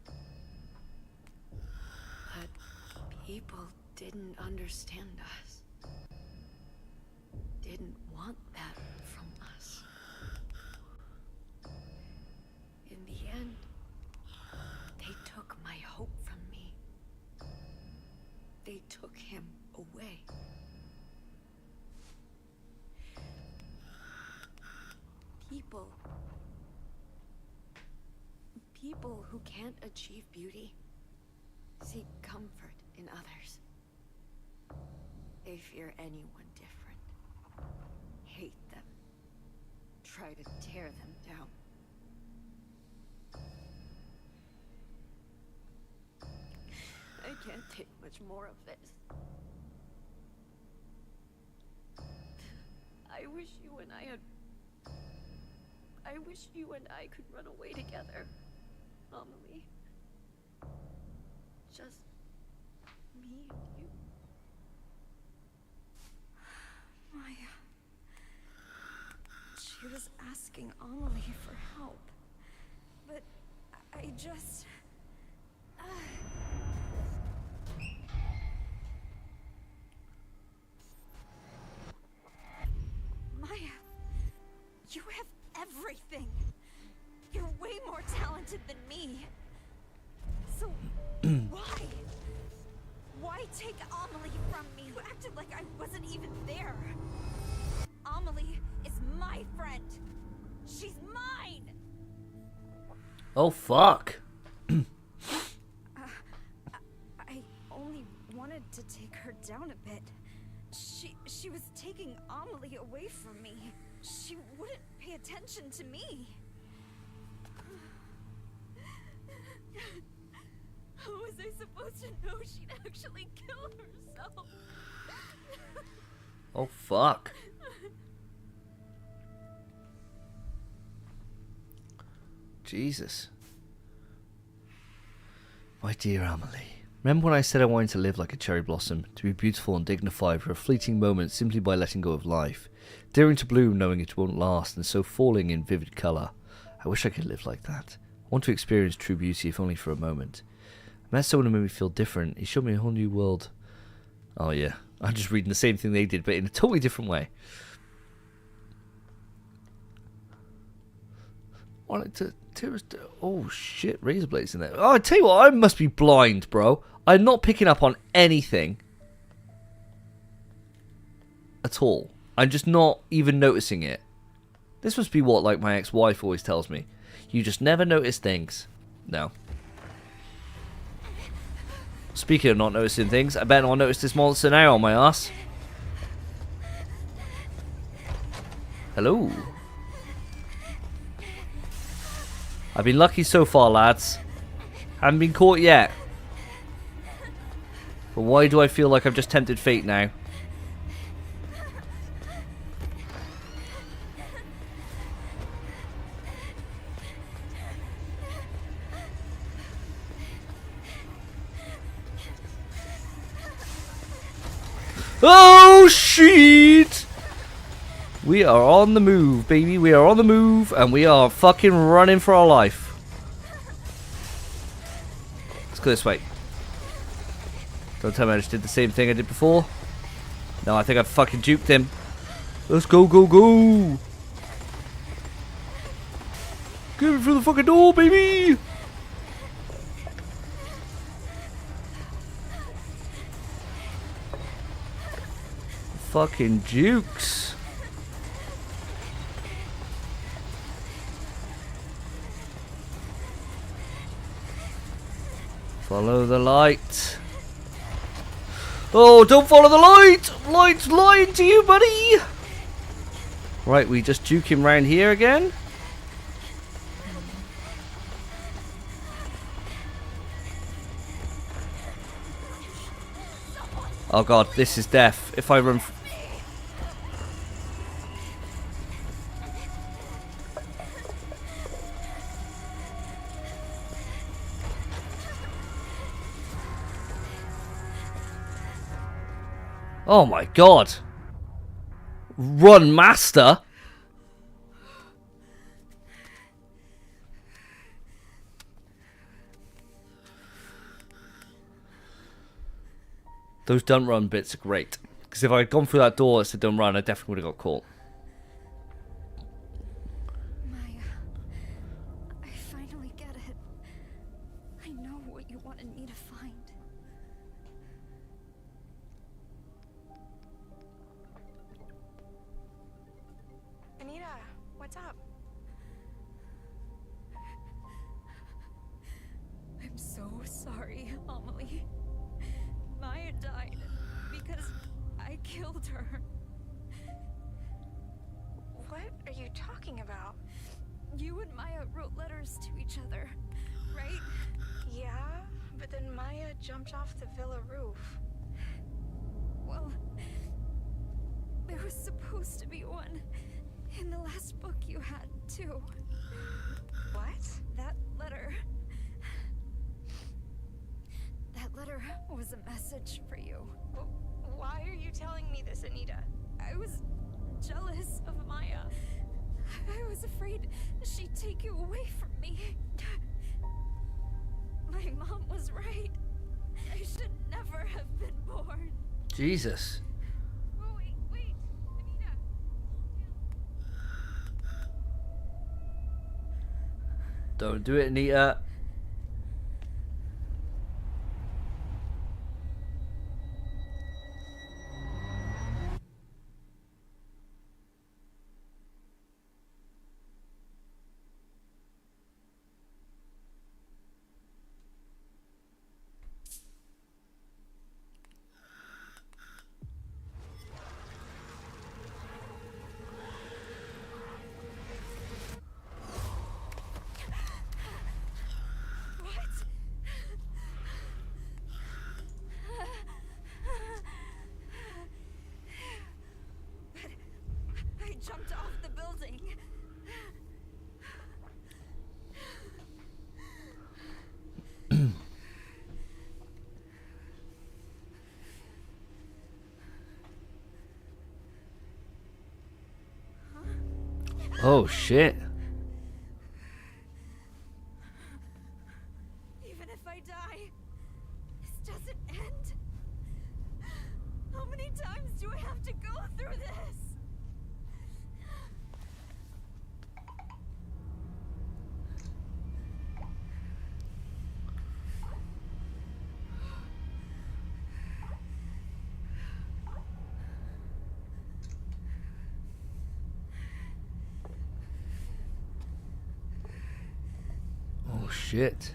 But people didn't understand us. Didn't want that from us. In the end, they took my hope from me. They took him away. People who can't achieve beauty seek comfort in others. They fear anyone different, hate them, try to tear them down. I can't take much more of this. I wish you and I could run away together, Amelie. Just me and you. Maya. She was asking Amelie for help. But I just... Maya, you have everything. You're way more talented than me. So, why? Why take Amelie from me? You acted like I wasn't even there. Amelie is my friend. She's mine. Oh, fuck. I only wanted to take her down a bit. She was taking Amelie away from me. She wouldn't pay attention to me. How was I supposed to know she'd actually kill herself? Oh, fuck. Jesus. My dear Amelie. Remember when I said I wanted to live like a cherry blossom, to be beautiful and dignified for a fleeting moment simply by letting go of life, daring to bloom knowing it won't last, and so falling in vivid colour. I wish I could live like that. I want to experience true beauty, if only for a moment. I met someone who made me feel different. He showed me a whole new world. Oh yeah, I'm just reading the same thing they did, but in a totally different way. Oh shit, razor blades in there. Oh, I tell you what, I must be blind, bro. I'm not picking up on anything at all. I'm just not even noticing it. This must be what, like, my ex-wife always tells me. You just never notice things. No. Speaking of not noticing things, I better not notice this monster now on my ass. Hello. I've been lucky so far, lads. Haven't been caught yet. But why do I feel like I've just tempted fate now? Oh shit! We are on the move, baby. We are on the move, and we are fucking running for our life. Let's go this way. Don't tell me I just did the same thing I did before. No, I think I fucking juked him. Let's go, go, go! Get me through the fucking door, baby! Fucking jukes. Follow the light. Oh, don't follow the light! Light's lying to you, buddy! Right, we just juke him round here again. Oh god, this is death. If I run... Oh my god. Run, master. Those don't run bits are great. Because if I had gone through that door that said don't run, I definitely would have got caught. Maya, I finally get it. I know what you wanted me to find. Anita, what's up? I'm so sorry, Amelie. Maya died because I killed her. What are you talking about? You and Maya wrote letters to each other, right? Yeah, but then Maya jumped off the villa roof. Well, there was supposed to be one in the last book you had, too. What? That letter... That letter was a message for you. Why are you telling me this, Anita? I was jealous of Maya. I was afraid she'd take you away from me. My mom was right. I should never have been born. Jesus. Oh, wait, Anita. Don't do it, Anita. I jumped off the building. Oh shit. Even if I die, this doesn't end. How many times do I have to go through this? Oh shit.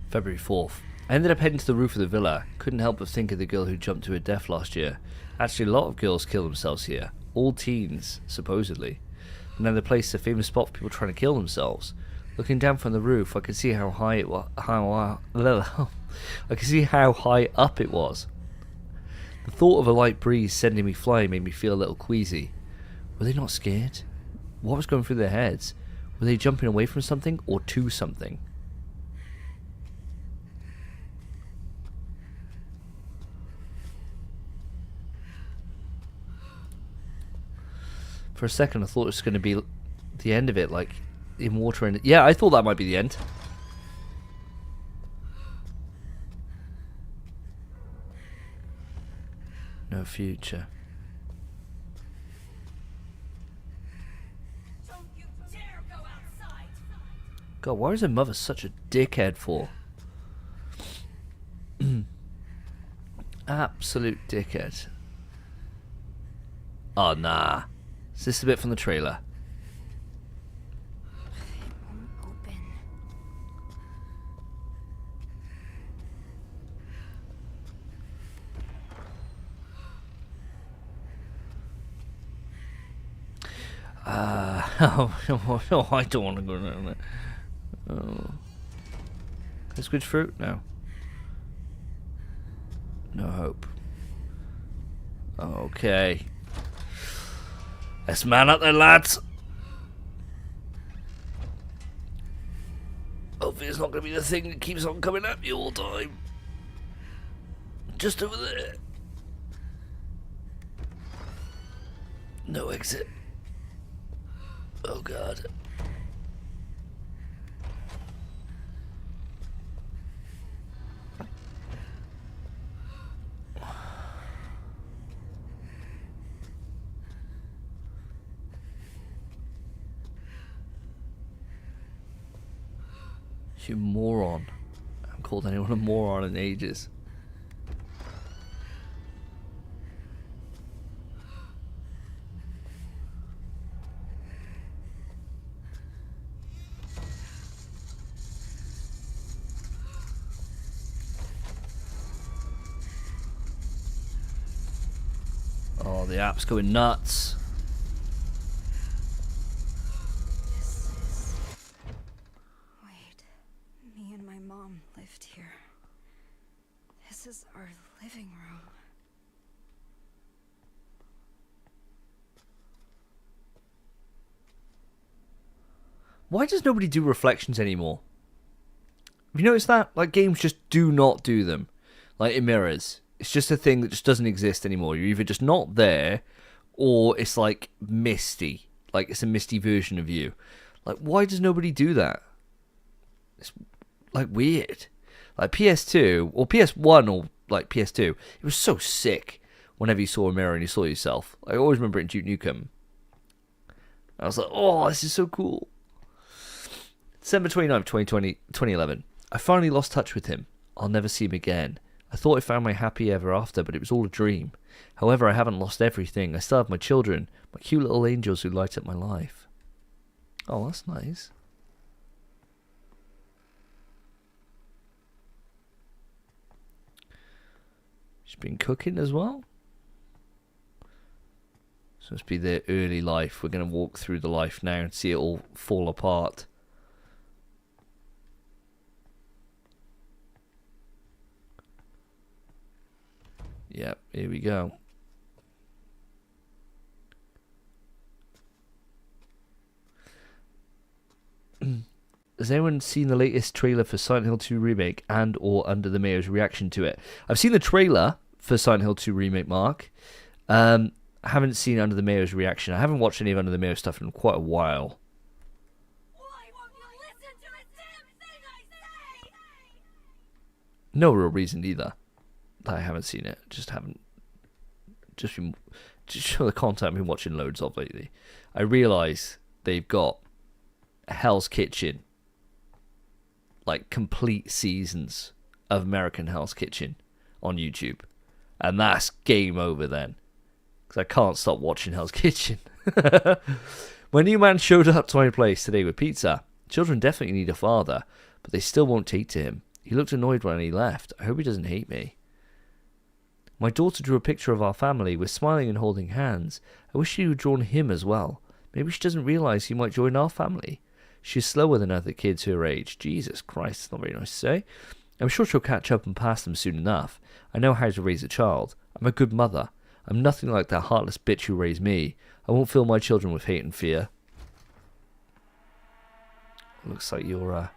February 4th. I ended up heading to the roof of the villa. Couldn't help but think of the girl who jumped to her death last year. Actually, a lot of girls kill themselves here. All teens, supposedly. And then the place is a famous spot for people trying to kill themselves. Looking down from the roof, I could see how high it was. I could see how high up it was. The thought of a light breeze sending me flying made me feel a little queasy. Were they not scared? What was going through their heads? Were they jumping away from something or to something? For a second I thought it was going to be the end of it, like in water. And yeah, I thought that might be the end. No future. Don't you dare go outside! God, why is her mother such a dickhead for? Absolute dickhead. Oh, nah. Is this a bit from the trailer? It won't open. Oh, I don't want to go down there. Oh. Is good fruit? No. No hope. Okay. Let's man up there, lads. Hopefully it's not going to be the thing that keeps on coming at me all the time. Just over there. No exit. Oh god. You moron. I haven't called anyone a moron in ages. Oh, the app's going nuts. Wait, me and my mom lived here. This is our living room. Why does nobody do reflections anymore? Have you noticed that? Like, games just do not do them. Like, in mirrors. It's just a thing that just doesn't exist anymore. You're either just not there, or it's like misty. Like, it's a misty version of you. Like, why does nobody do that? It's like weird. Like PS2 or PS1 or like PS2, it was so sick whenever you saw a mirror and you saw yourself. I always remember it in Duke Nukem. I was like, oh, this is so cool. December 29th, 2011. I finally lost touch with him. I'll never see him again. I thought I found my happy ever after, but it was all a dream. However, I haven't lost everything. I still have my children, my cute little angels who light up my life. Oh, that's nice. She's been cooking as well. So must be their early life. We're going to walk through the life now and see it all fall apart. Yep, here we go. Has anyone seen the latest trailer for Silent Hill 2 Remake and or Under the Mayor's reaction to it? I've seen the trailer for Silent Hill 2 Remake, Mark. I haven't seen Under the Mayor's reaction. I haven't watched any of Under the Mayor's stuff in quite a while. Why won't you listen to a damn thing I say? No real reason either. I haven't seen it. Just for the content I've been watching loads of lately. I realise they've got Hell's Kitchen, like complete seasons of American Hell's Kitchen on YouTube, and that's game over then, because I can't stop watching Hell's Kitchen. My new man showed up to my place today with pizza. Children definitely need a father, but they still won't take to him. He looked annoyed when he left. I hope he doesn't hate me. My daughter drew a picture of our family. We're smiling and holding hands. I wish she had drawn him as well. Maybe she doesn't realise he might join our family. She's slower than other kids her age. Jesus Christ, it's not very nice to say. I'm sure she'll catch up and pass them soon enough. I know how to raise a child. I'm a good mother. I'm nothing like that heartless bitch who raised me. I won't fill my children with hate and fear. Looks like you're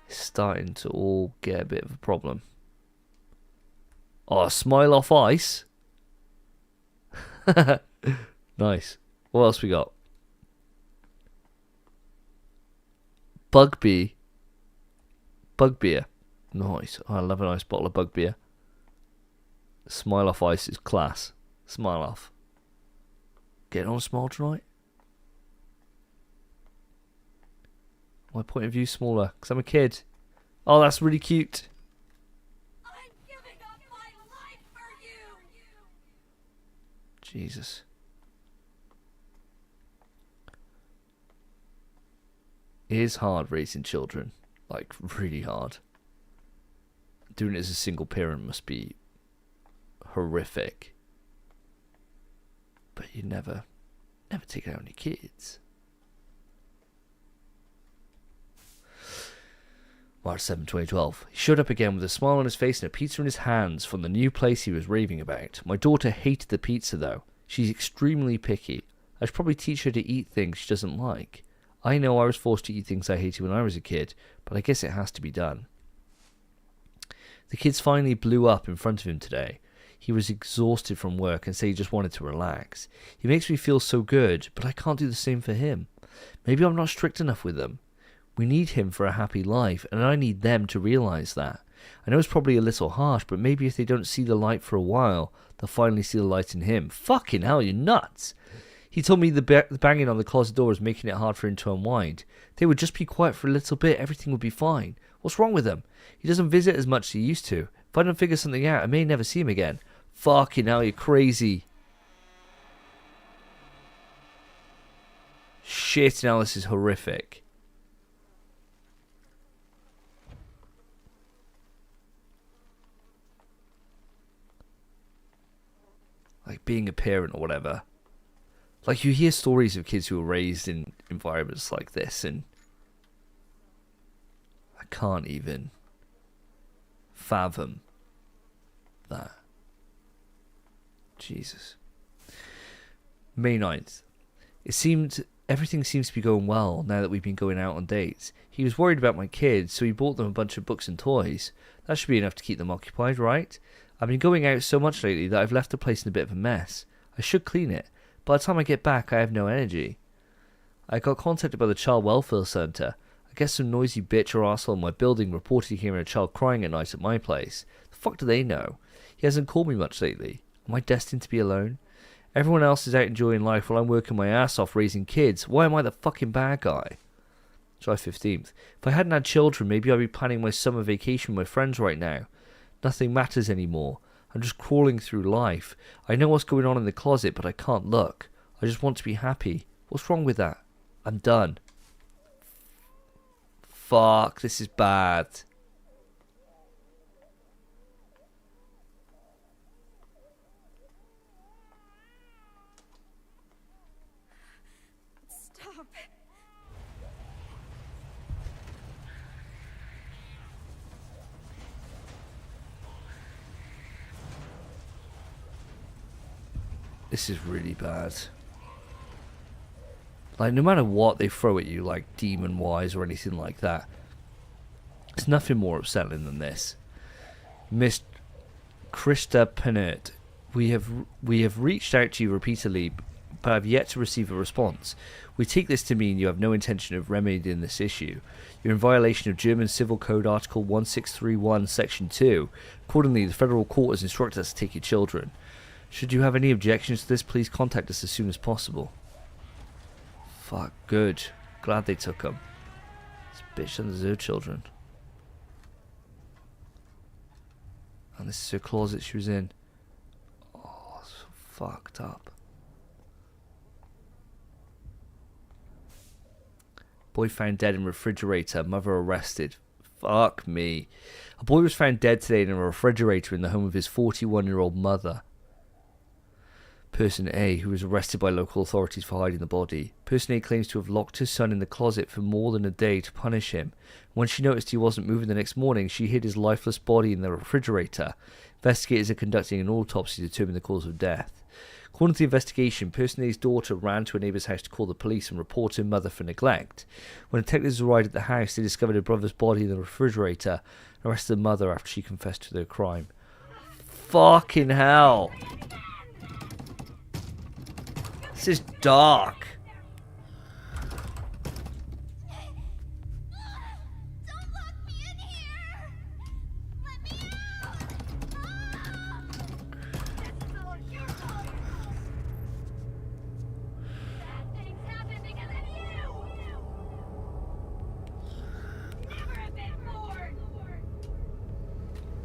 starting to all get a bit of a problem. Oh, smile off ice. Nice. What else we got? Bugbeer. Nice. Oh, I love a nice bottle of Bugbeer. Smile off ice is class. Smile off. Getting on a smile tonight? My point of view smaller, because I'm a kid. Oh, that's really cute. I'm giving up my life for you! Jesus. It is hard raising children. Like, really hard. Doing it as a single parent must be horrific. But you never take it out on your kids. March 7, 2012. He showed up again with a smile on his face and a pizza in his hands from the new place he was raving about. My daughter hated the pizza though. She's extremely picky. I should probably teach her to eat things she doesn't like. I know I was forced to eat things I hated when I was a kid, but I guess it has to be done. The kids finally blew up in front of him today. He was exhausted from work and said he just wanted to relax. He makes me feel so good, but I can't do the same for him. Maybe I'm not strict enough with them. We need him for a happy life, and I need them to realise that. I know it's probably a little harsh, but maybe if they don't see the light for a while, they'll finally see the light in him. Fucking hell, you're nuts! He told me the banging on the closet door was making it hard for him to unwind. If they would just be quiet for a little bit, everything would be fine. What's wrong with him? He doesn't visit as much as he used to. If I don't figure something out, I may never see him again. Fucking hell, you're crazy. Shit, now this is horrific. Like being a parent or whatever. Like you hear stories of kids who were raised in environments like this, and I can't even fathom that. Jesus. May 9th. Everything seems to be going well now that we've been going out on dates. He was worried about my kids, so he bought them a bunch of books and toys. That should be enough to keep them occupied, right? I've been going out so much lately that I've left the place in a bit of a mess. I should clean it. By the time I get back, I have no energy. I got contacted by the Child Welfare Centre. I guess some noisy bitch or arsehole in my building reported hearing a child crying at night at my place. The fuck do they know? He hasn't called me much lately. Am I destined to be alone? Everyone else is out enjoying life while I'm working my ass off raising kids. Why am I the fucking bad guy? July 15th. If I hadn't had children, maybe I'd be planning my summer vacation with my friends right now. Nothing matters anymore. I'm just crawling through life. I know what's going on in the closet, but I can't look. I just want to be happy. What's wrong with that? I'm done. Fuck, this is bad. Stop. This is really bad. Like, no matter what they throw at you, like demon-wise or anything like that, there's nothing more upsetting than this. Miss Krista Pennant, we have reached out to you repeatedly, but have yet to receive a response. We take this to mean you have no intention of remedying this issue. You're in violation of German Civil Code Article 1631, Section 2. Accordingly, the federal court has instructed us to take your children. Should you have any objections to this, please contact us as soon as possible. Fuck, good. Glad they took them. This bitch doesn't deserve children. And this is her closet she was in. Oh, so fucked up. Boy found dead in refrigerator. Mother arrested. Fuck me. A boy was found dead today in a refrigerator in the home of his 41-year-old mother. Person A, who was arrested by local authorities for hiding the body. Person A claims to have locked his son in the closet for more than a day to punish him. When she noticed he wasn't moving the next morning, she hid his lifeless body in the refrigerator. Investigators are conducting an autopsy to determine the cause of death. According to the investigation, Person A's daughter ran to a neighbour's house to call the police and report her mother for neglect. When detectives arrived at the house, they discovered her brother's body in the refrigerator and arrested the mother after she confessed to their crime. Fucking hell. This is dark. Don't lock me in here! Let me out! It's all your fault! Bad things happen because of you! Never have been born!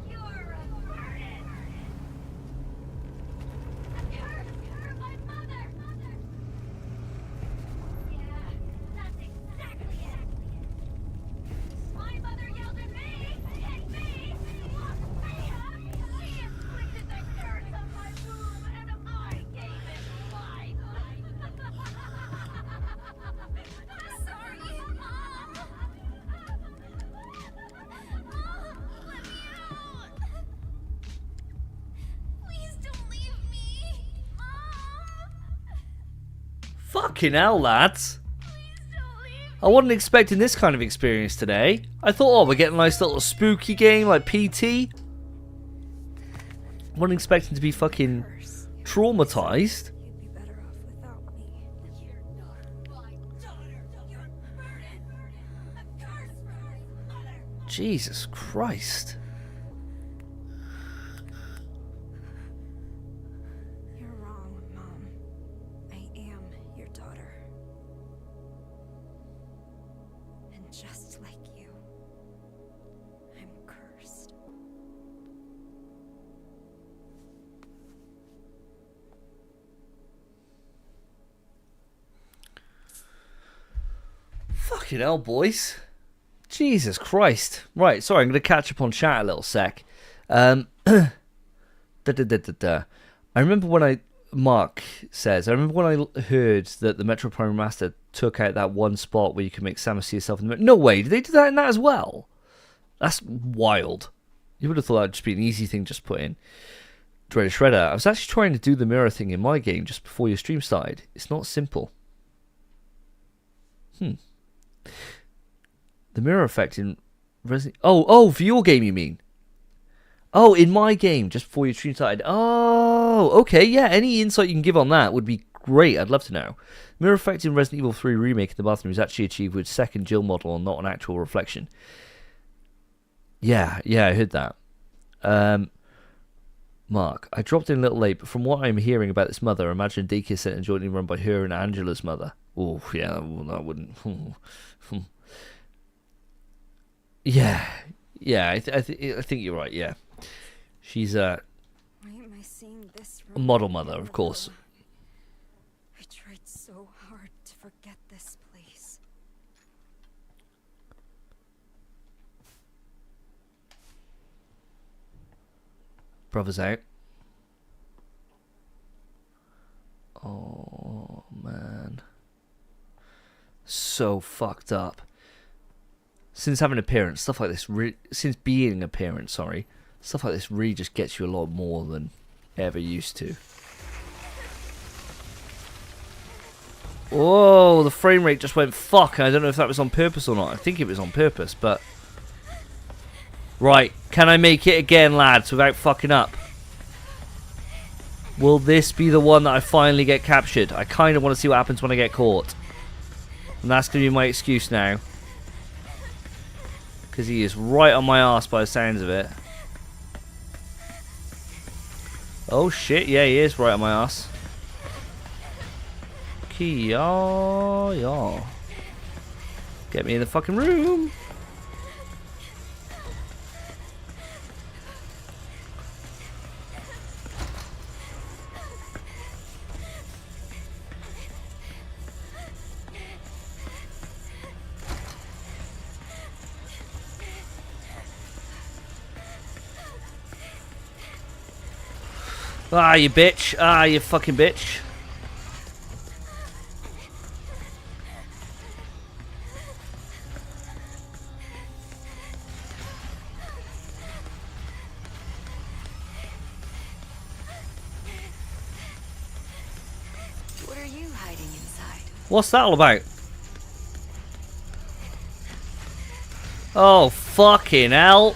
You're a burden! A curse for my mother! Yeah, that's exactly it! My mother yelled at me, hit me, locked me up. She inflicted the curse on my womb, and I gave it life. I'm sorry, Mom. Let me out. Please don't leave me, Mom. Fucking hell, lads. Please don't leave me. I wasn't expecting this kind of experience today. I thought, oh, we're getting a nice little spooky game like PT. Wasn't expecting to be fucking traumatized. You'd be better off without me. You're not my daughter. You're a burden. A curse for my mother. Jesus Christ. You're wrong, Mom. I am your daughter. And just like you, I'm cursed. Fucking hell, boys. Jesus Christ. Right, sorry, I'm going to catch up on chat a little sec. I remember when Mark says, I remember when I heard that the Metro Prime Remaster took out that one spot where you can make Samus see yourself in the mirror. No way, did they do that in that as well? That's wild. You would have thought that would just be an easy thing just to put in. Dreader Shredder, I was actually trying to do the mirror thing in my game just before your stream started. It's not simple. The mirror effect in Resident... Oh, for your game you mean? Oh, in my game, just before your stream started. Oh, okay, yeah, any insight you can give on that would be great. I'd love to know. Mirror effect in Resident Evil 3 Remake in the bathroom is actually achieved with second Jill model and not an actual reflection. Yeah, I heard that. Mark, I dropped in a little late, but from what I'm hearing about this mother, imagine a daycare center jointly run by her and Angela's mother. Oh, yeah, well, that wouldn't... Yeah, I think you're right, yeah. She's Why am I seeing this a model mother, of course. I tried so hard to forget this place. Brother's out. Oh, man. So fucked up. Since having a parent, stuff like this, since being a parent, sorry, stuff like this really just gets you a lot more than ever used to. Whoa, the frame rate just went fuck. I don't know if that was on purpose or not. I think it was on purpose, but... Right, can I make it again, lads, without fucking up? Will this be the one that I finally get captured? I kind of want to see what happens when I get caught. And that's going to be my excuse now. Because he is right on my ass by the sounds of it. Oh shit, yeah, he is right on my ass. Yeah. Get me in the fucking room. Ah, you bitch. Ah, you fucking bitch. What are you hiding inside? What's that all about? Oh, fucking hell.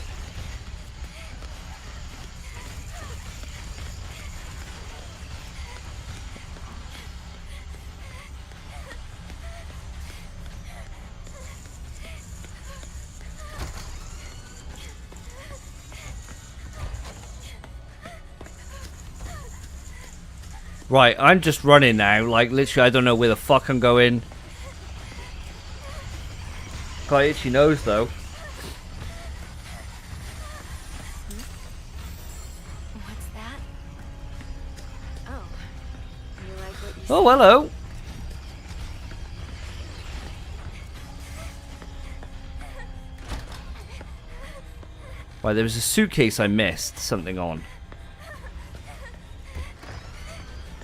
Right, I'm just running now. Like, literally, I don't know where the fuck I'm going. Got itchy nose, though. What's that? Oh. You like what you Oh, hello. Right, there was a suitcase I missed something on.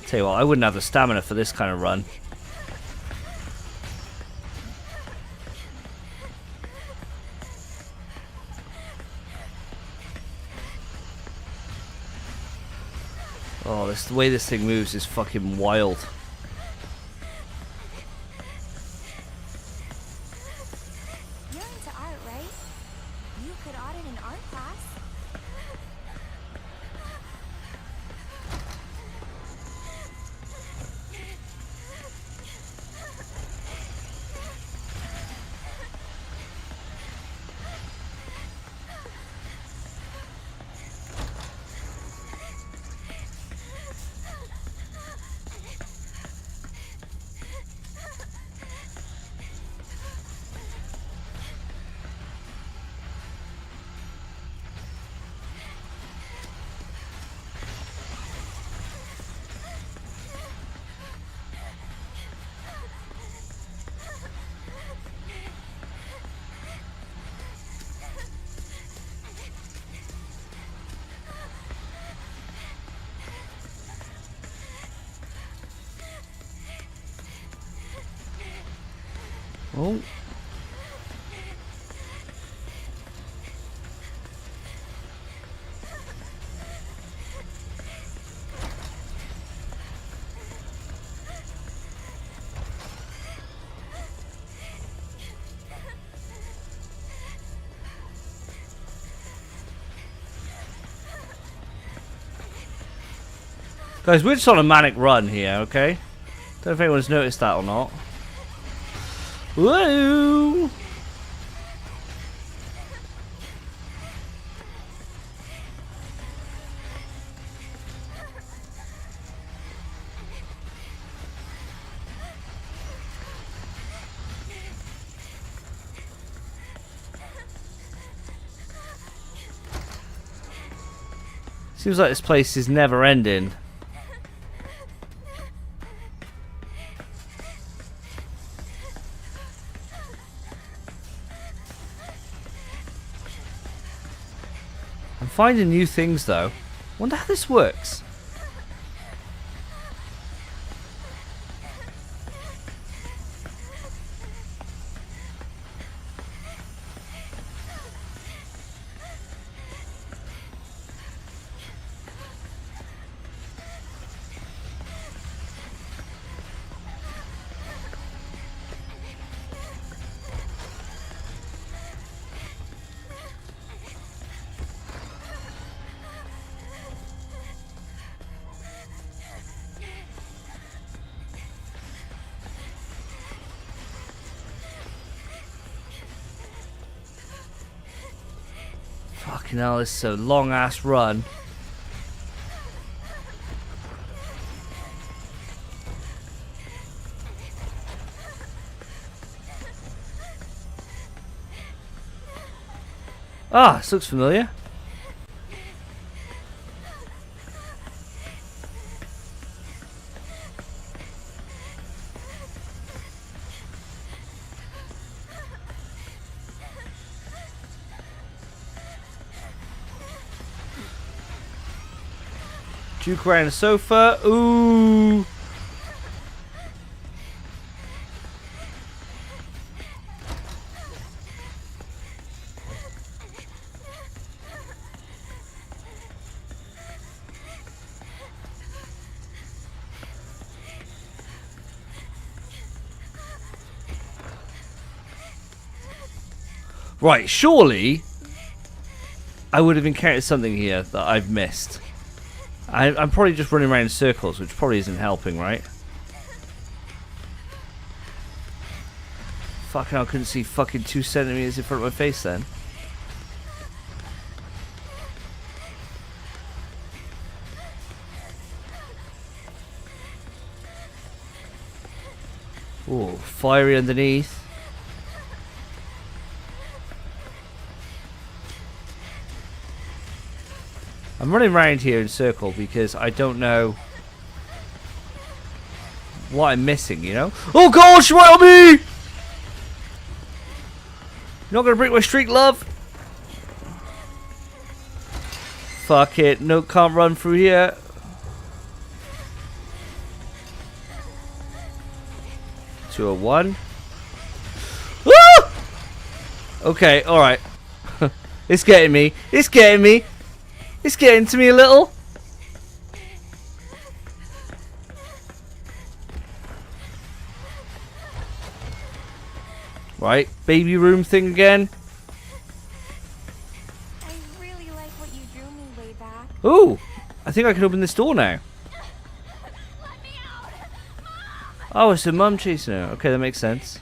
Tell you what, I wouldn't have the stamina for this kind of run. Oh, the way this thing moves is fucking wild. You're into art, right? You could audit an art class. Oh. Guys, we're just on a manic run here, okay? Don't know if anyone's noticed that or not. Whoa! Seems like this place is never ending. I'm finding new things though. Wonder how this works. Fucking hell, this is a long ass run. Ah, this looks familiar. Juke around the sofa. Ooh. Right, surely I would have encountered something here that I've missed. I'm probably just running around in circles, which probably isn't helping, right? Fucking hell, I couldn't see fucking 2 centimeters in front of my face then. Ooh, fiery underneath. I'm running around here in a circle because I don't know what I'm missing, you know? Oh gosh, right on me! You're not gonna break my streak, love? Fuck it, no, can't run through here. To a 1. Ah! Okay, alright. It's getting me. It's getting me. It's getting to me a little. Right, baby room thing again. I really like what you drew me way back. Ooh, I think I can open this door now. Let me out! Mom! Oh, it's a mum chasing her. Okay, that makes sense.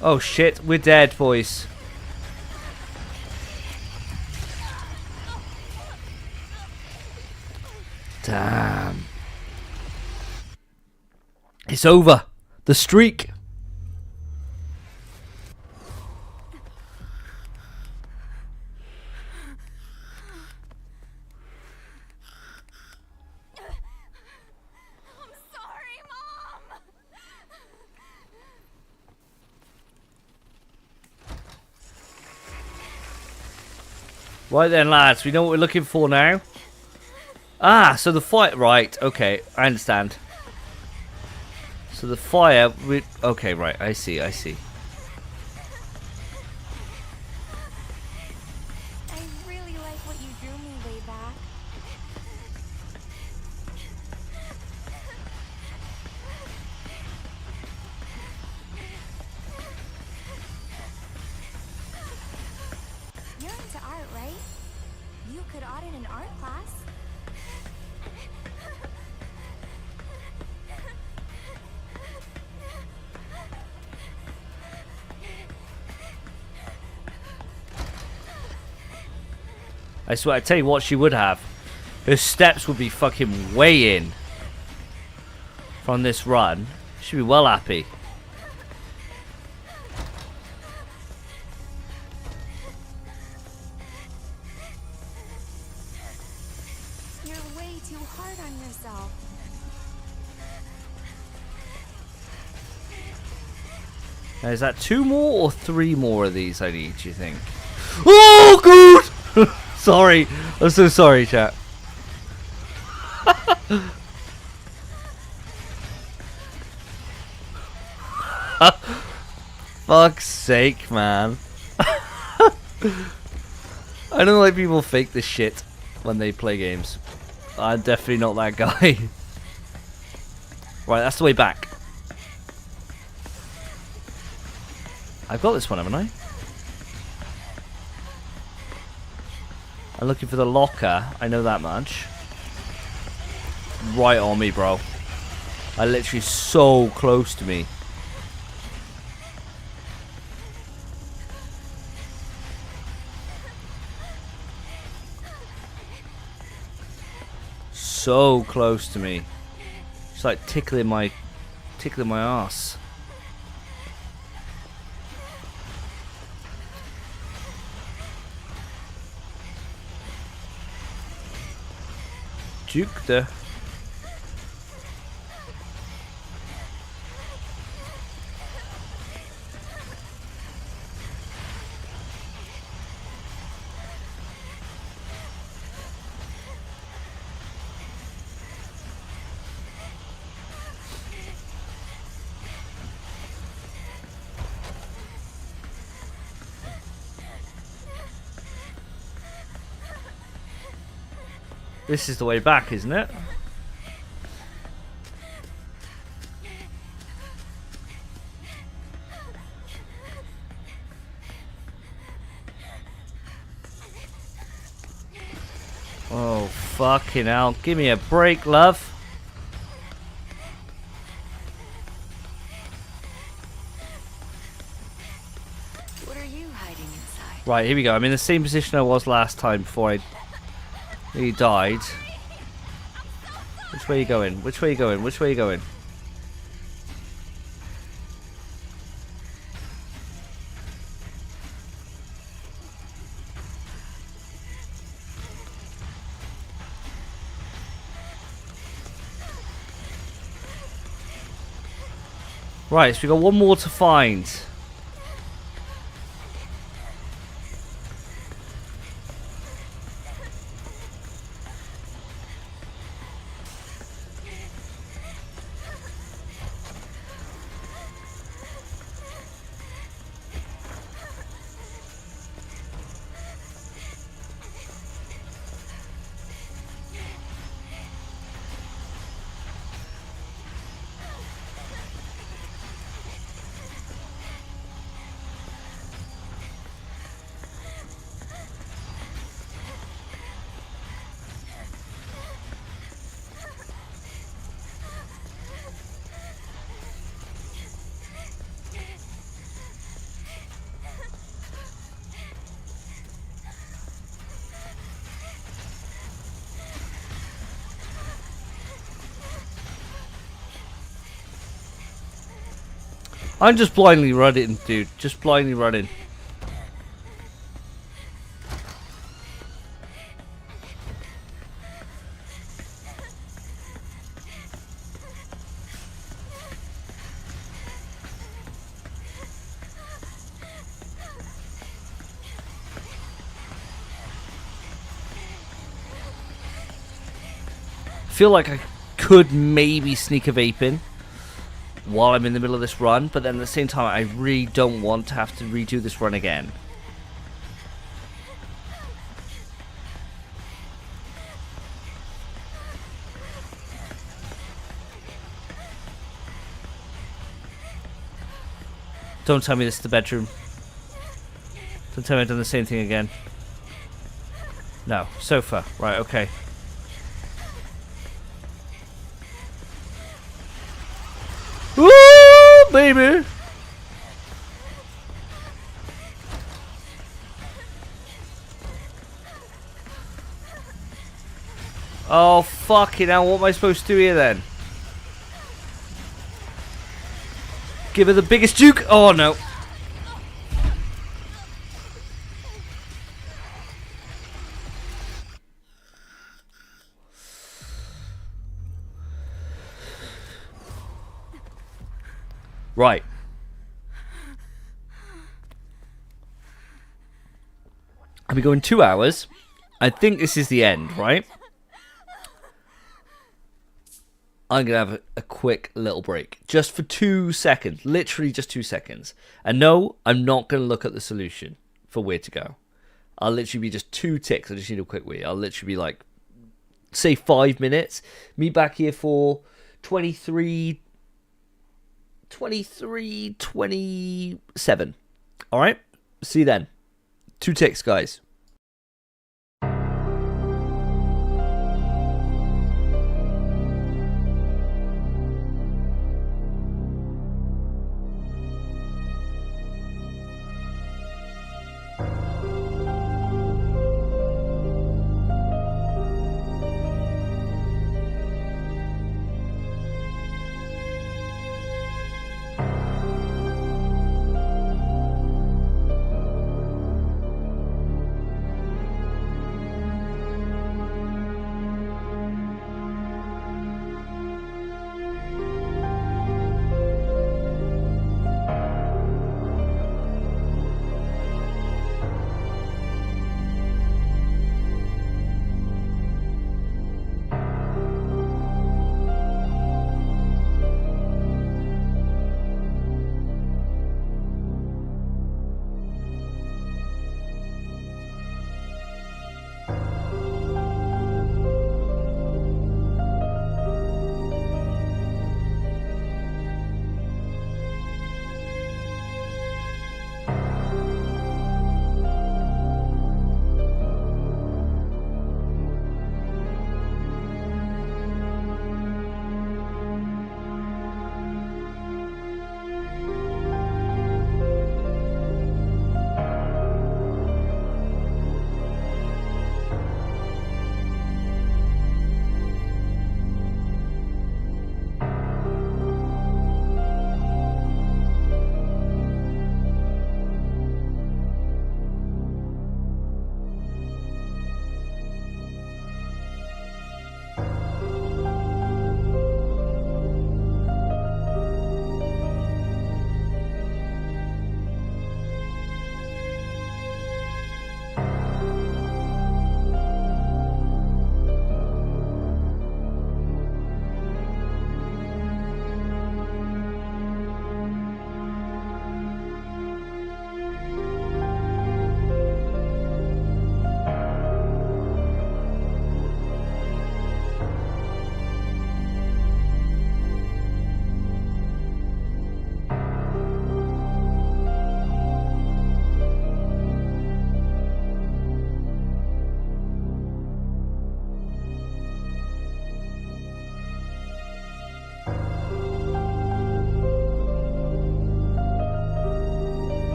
Oh shit, we're dead, boys. Damn. It's over. The streak. I'm sorry, Mom! Right then, lads, we know what we're looking for now. Ah, so the fire... Right, okay, I understand. So the fire... Okay, right, I see, I see. I really like what you drew me way back. You're into art, right? You could audit an art class. I swear, I tell you what she would have. Her steps would be fucking way in. From this run. She'd be well happy. You're way too hard on yourself. Now, is that 2 more or 3 more of these I need, do you think? Oh, good! Sorry. I'm so sorry, chat. Fuck's sake, man. I don't like people fake this shit when they play games. I'm definitely not that guy. Right, that's the way back. I've got this one, haven't I? I'm looking for the locker. I know that much. Right on me, bro. Literally so close to me. So close to me. It's like tickling my ass. Duke there. This is the way back, isn't it? Oh, fucking hell. Give me a break, love. What are you hiding inside? Right, here we go. I'm in the same position I was last time before he died. Which way are you going? Which way are you going? Which way are you going? Right, so we got one more to find. I'm just blindly running, dude. Just blindly running. I feel like I could maybe sneak a vape in while I'm in the middle of this run, but then at the same time I really don't want to have to redo this run again. Don't tell me this is the bedroom. Don't tell me I've done the same thing again. No, sofa. Right, okay. Woo, baby! Oh, fucking hell, what am I supposed to do here then? Give her the biggest juke! Oh, no. Right. I'll be going 2 hours. I think this is the end, right? I'm going to have a quick little break. Just for 2 seconds. Literally just 2 seconds. And no, I'm not going to look at the solution for where to go. I'll literally be just 2 ticks. I just need a quick wee. I'll literally be like, say 5 minutes. Meet back here for 27. All right? See you then. 2 ticks, guys.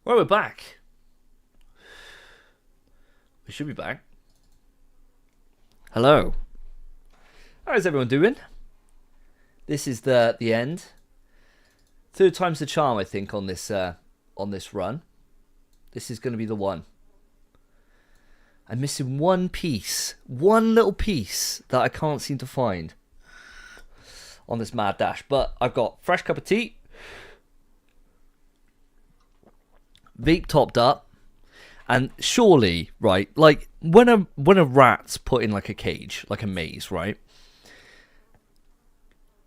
Well, we're back. We should be back. Hello. How's everyone doing? This is the end. Third time's the charm, I think, on this run. This is going to be the one. I'm missing one piece, one little piece that I can't seem to find on this mad dash. But I've got fresh cup of tea, vape topped up, and surely, right, like when a rat's put in like a cage, like a maze, right?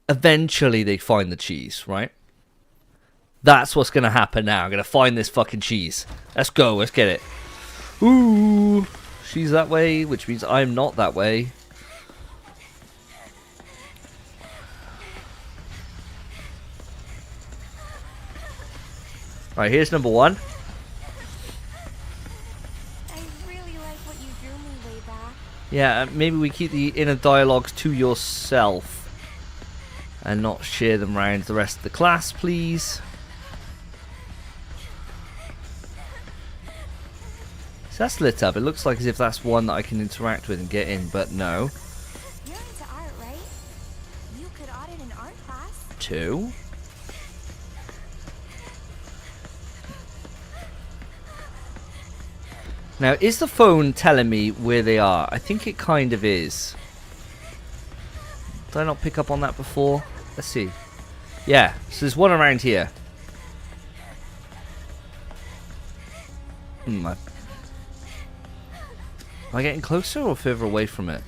Eventually they find the cheese, right? That's what's gonna happen now. I'm gonna find this fucking cheese. Let's go, let's get it. Ooh, she's that way, which means I'm not that way. Right, here's number one. I really like what you drew me way back. Yeah, maybe we keep the inner dialogues to yourself and not share them around the rest of the class, please. So that's lit up. It looks like as if that's one that I can interact with and get in, but no. You're into art, right? You could audit an art class. 2. Now, is the phone telling me where they are? I think it kind of is. Did I not pick up on that before? Let's see. Yeah, so there's one around here. Am I getting closer or further away from it?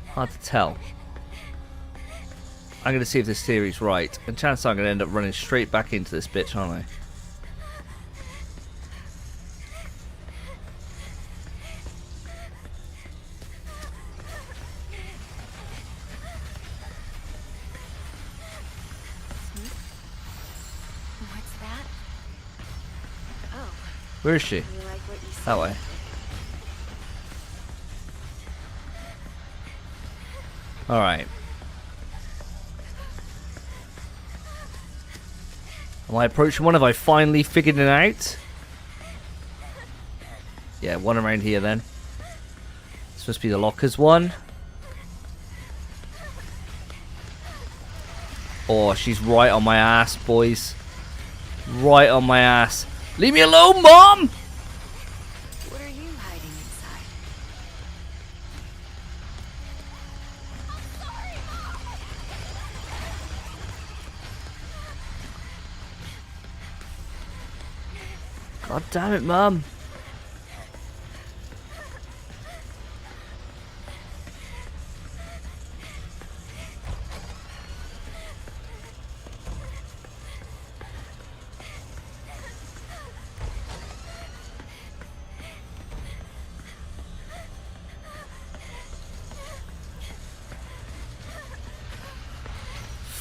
Hard to tell. I'm going to see if this theory's right. And chances are I'm going to end up running straight back into this bitch, aren't I? What's that? Oh, Where is she? you like what you see? That way. Alright. Am I approaching one? Have I finally figured it out? Yeah, one around here then. This must be the lockers one. Oh, she's right on my ass, boys. Right on my ass. Leave me alone, Mom! What are you hiding inside? God damn it, Mum.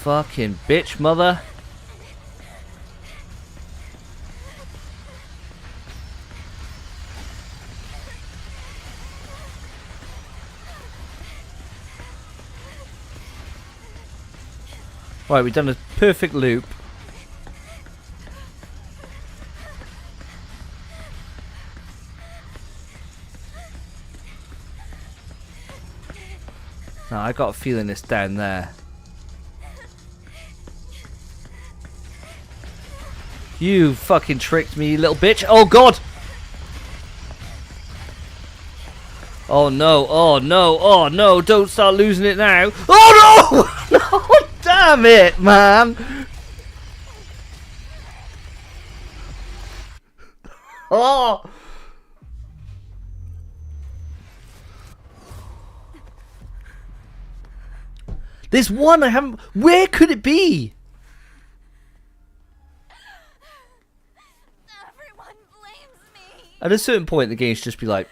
Fucking bitch, mother. Right, we've done a perfect loop. Now, I got a feeling it's down there. You fucking tricked me, you little bitch. Oh, God! Oh, no. Oh, no. Oh, no. Don't start losing it now. Oh, no! No, damn it, man. Oh! There's one I haven't... Where could it be? Everyone blames me. At a certain point, the game should just be like...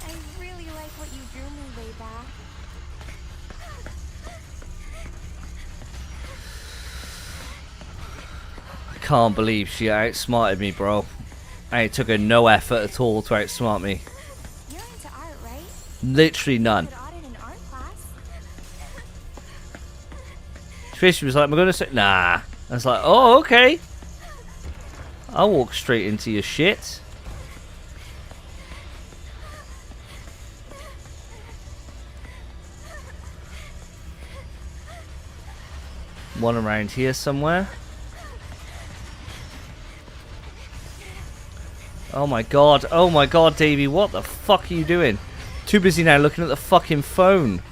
I really like what you drew me way back. can't believe she outsmarted me, bro. And it took her no effort at all to outsmart me. You're into art, right? Literally none. Could audit an art class. She was like, am I going to say... Nah. I was like, oh, okay. I'll walk straight into your shit. One around here somewhere. Oh my god, Davey, what the fuck are you doing? Too busy now looking at the fucking phone.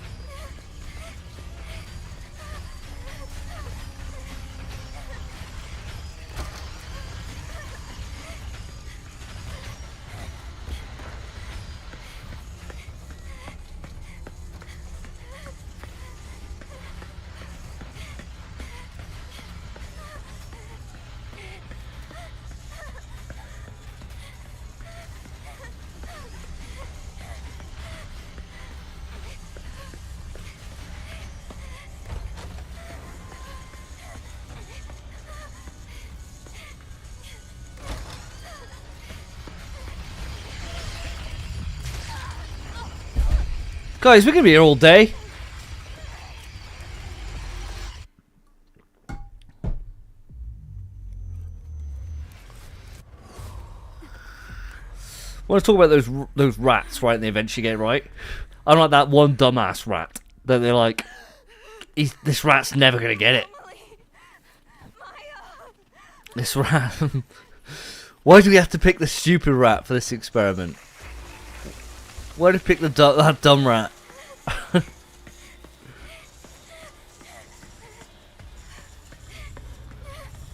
Guys, we're gonna be here all day. I want to talk about those rats, right? And they eventually get it right. I don't like that one dumbass rat that they're like, this rat's never gonna get it. This rat. Why do we have to pick the stupid rat for this experiment? Why did we pick that dumb rat?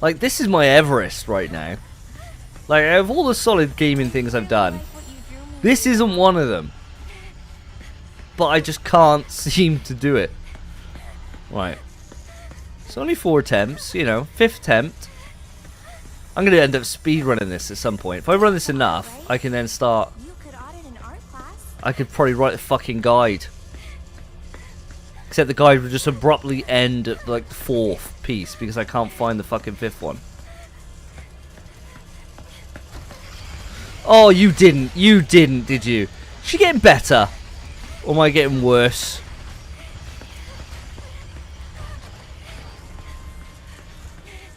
Like, this is my Everest right now. Like, out of all the solid gaming things I've done, this isn't one of them. But I just can't seem to do it. Right. It's only 4 attempts, you know, 5th attempt. I'm going to end up speedrunning this at some point. If I run this enough, I can then start... I could probably write a fucking guide. Except the guide would just abruptly end at, like, the 4th piece, because I can't find the fucking 5th one. Oh, you didn't, did you? Is she getting better? Or am I getting worse?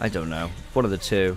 I don't know. One of the two.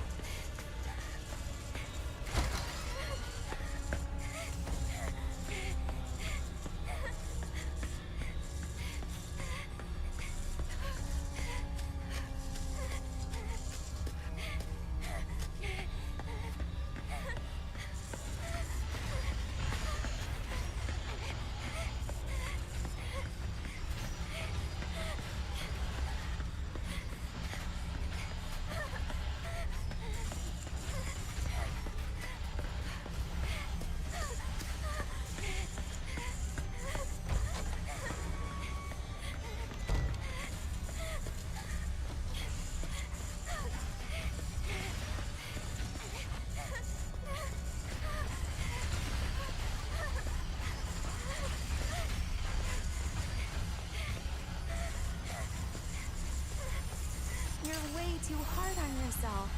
You're way too hard on yourself.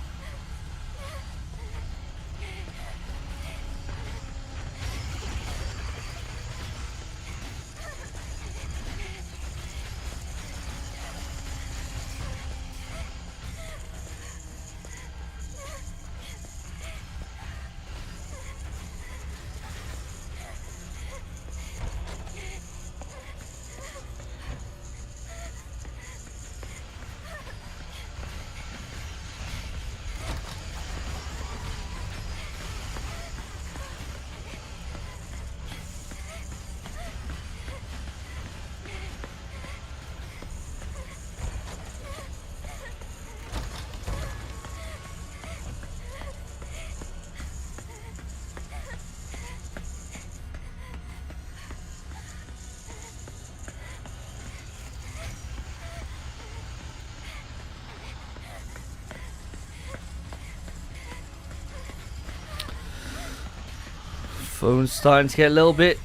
Phone's starting to get a little bit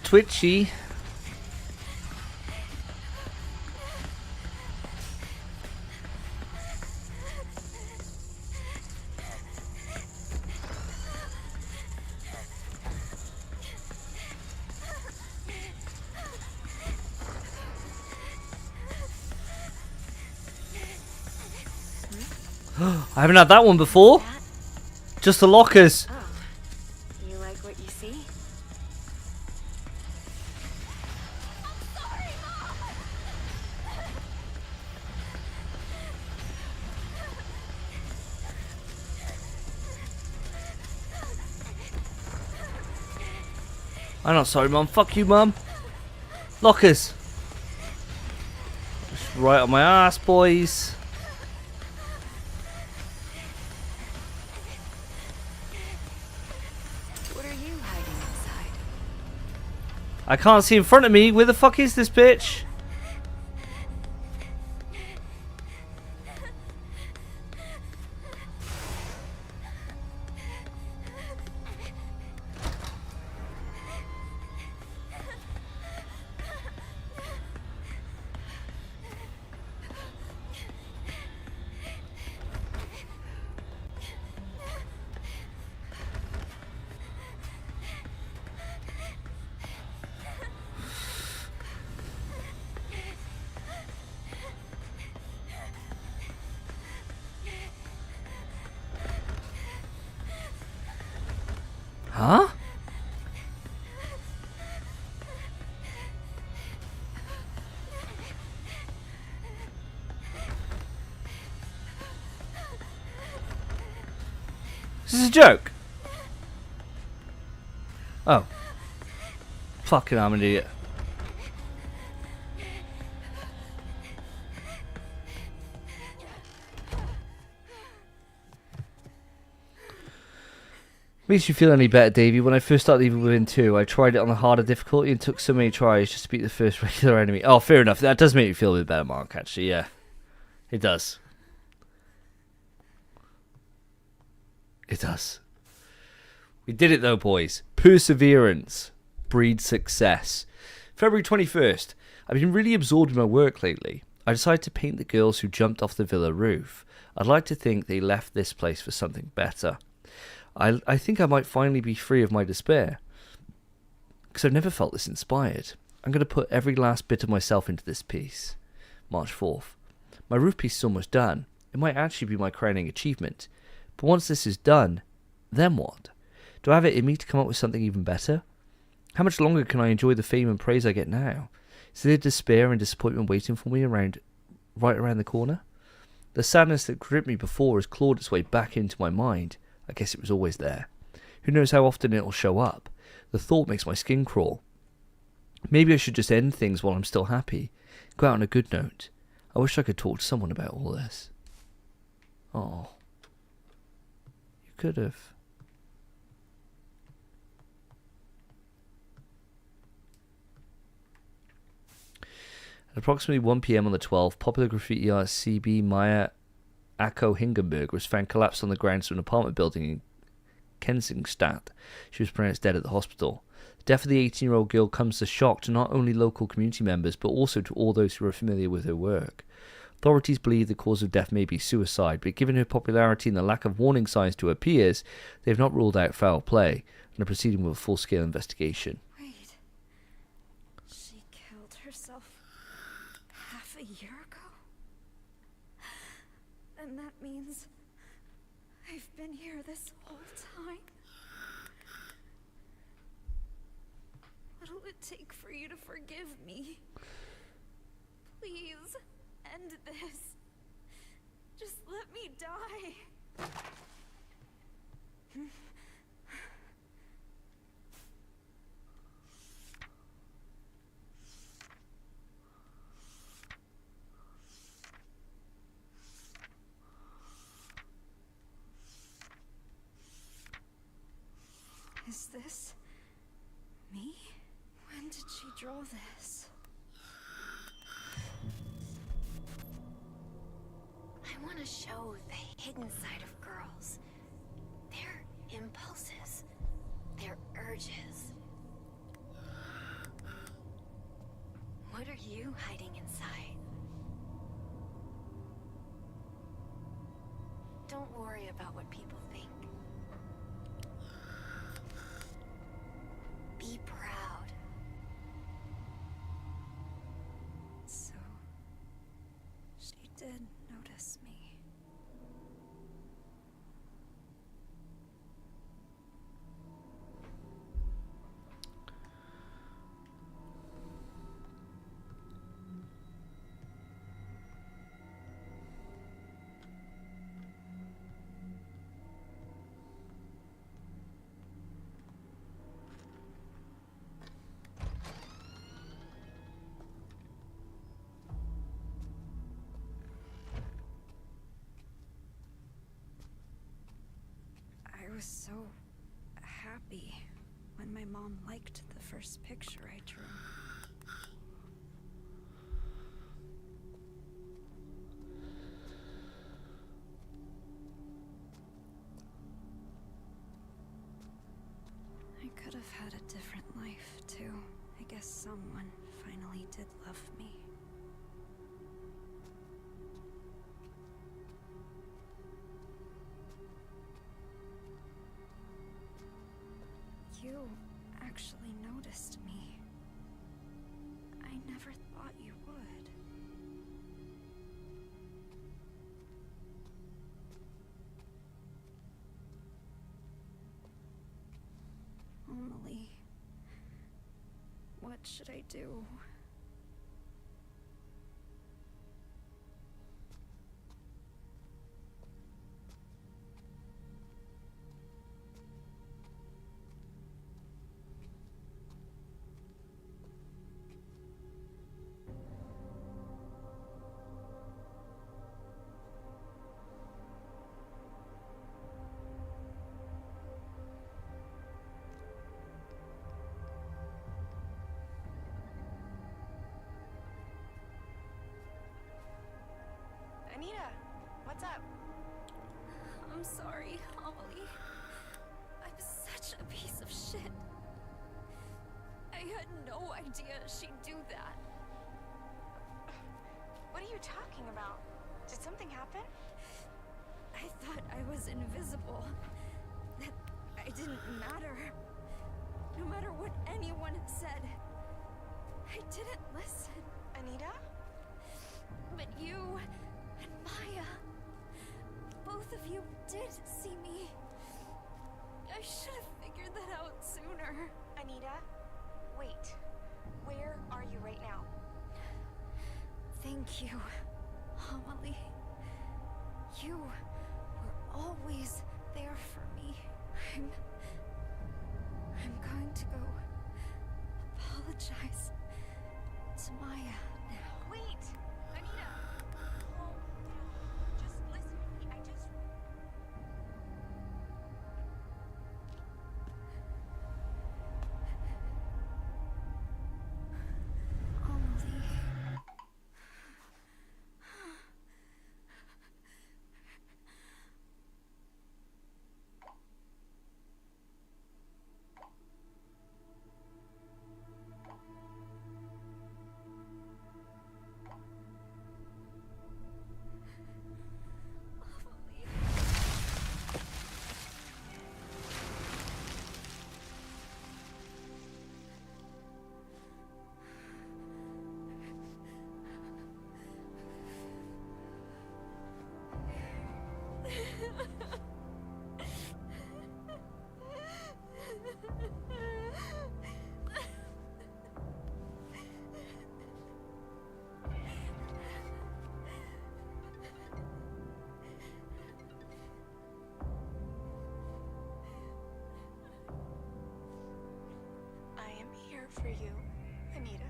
twitchy. I haven't had that one before. Just the lockers. Oh, you like what you see? I'm not sorry, Mum. Fuck you, Mum. Lockers. Just right on my ass, boys. What are you hiding inside? I can't see in front of me. Where the fuck is this bitch? Huh? Is this a joke? Oh. Fucking I'm an idiot. Makes you feel any better, Davey? When I first started Evil Within 2, I tried it on the harder difficulty and took so many tries just to beat the first regular enemy. Oh, fair enough. That does make you feel a bit better, Mark, actually, yeah. It does. It does. We did it though, boys. Perseverance breeds success. February 21st. I've been really absorbed in my work lately. I decided to paint the girls who jumped off the villa roof. I'd like to think they left this place for something better. I think I might finally be free of my despair. Because I've never felt this inspired. I'm going to put every last bit of myself into this piece. March 4th. My roof piece is almost done. It might actually be my crowning achievement. But once this is done, then what? Do I have it in me to come up with something even better? How much longer can I enjoy the fame and praise I get now? Is there despair and disappointment waiting for me right around the corner? The sadness that gripped me before has clawed its way back into my mind. I guess it was always there. Who knows how often it'll show up? The thought makes my skin crawl. Maybe I should just end things while I'm still happy. Go out on a good note. I wish I could talk to someone about all this. Oh. You could have. At approximately 1 p.m. on the 12th, popular graffiti artist CB Maya Akko Hingenberg was found collapsed on the grounds of an apartment building in Kensingstadt. She was pronounced dead at the hospital. The death of the 18-year-old girl comes as a shock to not only local community members, but also to all those who are familiar with her work. Authorities believe the cause of death may be suicide, but given her popularity and the lack of warning signs to her peers, they have not ruled out foul play and are proceeding with a full-scale investigation. Wait. She killed herself half a year ago? And that means I've been here this whole time? What'll it take for you to forgive me? Please, end this. Just let me die. Is this me? When did she draw this? I want to show the hidden side of girls. Their impulses. Their urges. What are you hiding inside? Don't worry about what people think. Be proud. So, she did notice me. was so happy when my mom liked the first picture I drew. I could have had a different life, too. I guess someone finally did love me. You actually noticed me. I never thought you would. Emily, what should I do? Anita, what's up? I'm sorry, Emily. I'm such a piece of shit. I had no idea she'd do that. What are you talking about? Did something happen? I thought I was invisible. That I didn't matter. No matter what anyone said. I didn't listen. Anita? But you and Maya, both of you did see me. I should have figured that out sooner. Anita? Wait. Where are you right now? Thank you, Emily. You were always there for me. I'm going to go apologize to Maya now. Wait! Anita! Calm down. Just listen to me. Emily. I am here for you, Anita.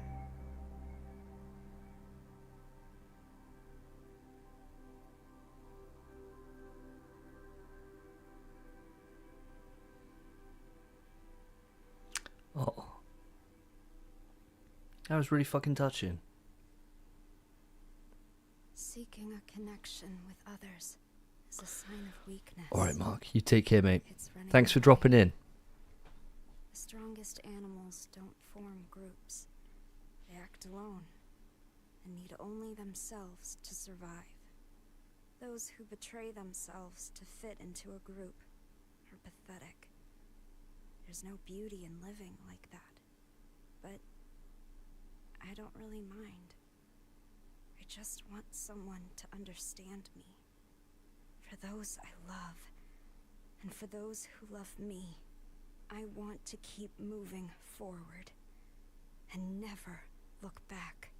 Oh. That was really fucking touching. Seeking a connection with others is a sign of weakness. Alright, Mark. You take care, mate. It's running Thanks for away. dropping in. The strongest animals don't form groups. They act alone and need only themselves to survive. Those who betray themselves to fit into a group are pathetic. There's no beauty in living like that. But I don't really mind. I just want someone to understand me. For those I love, and for those who love me, I want to keep moving forward and never look back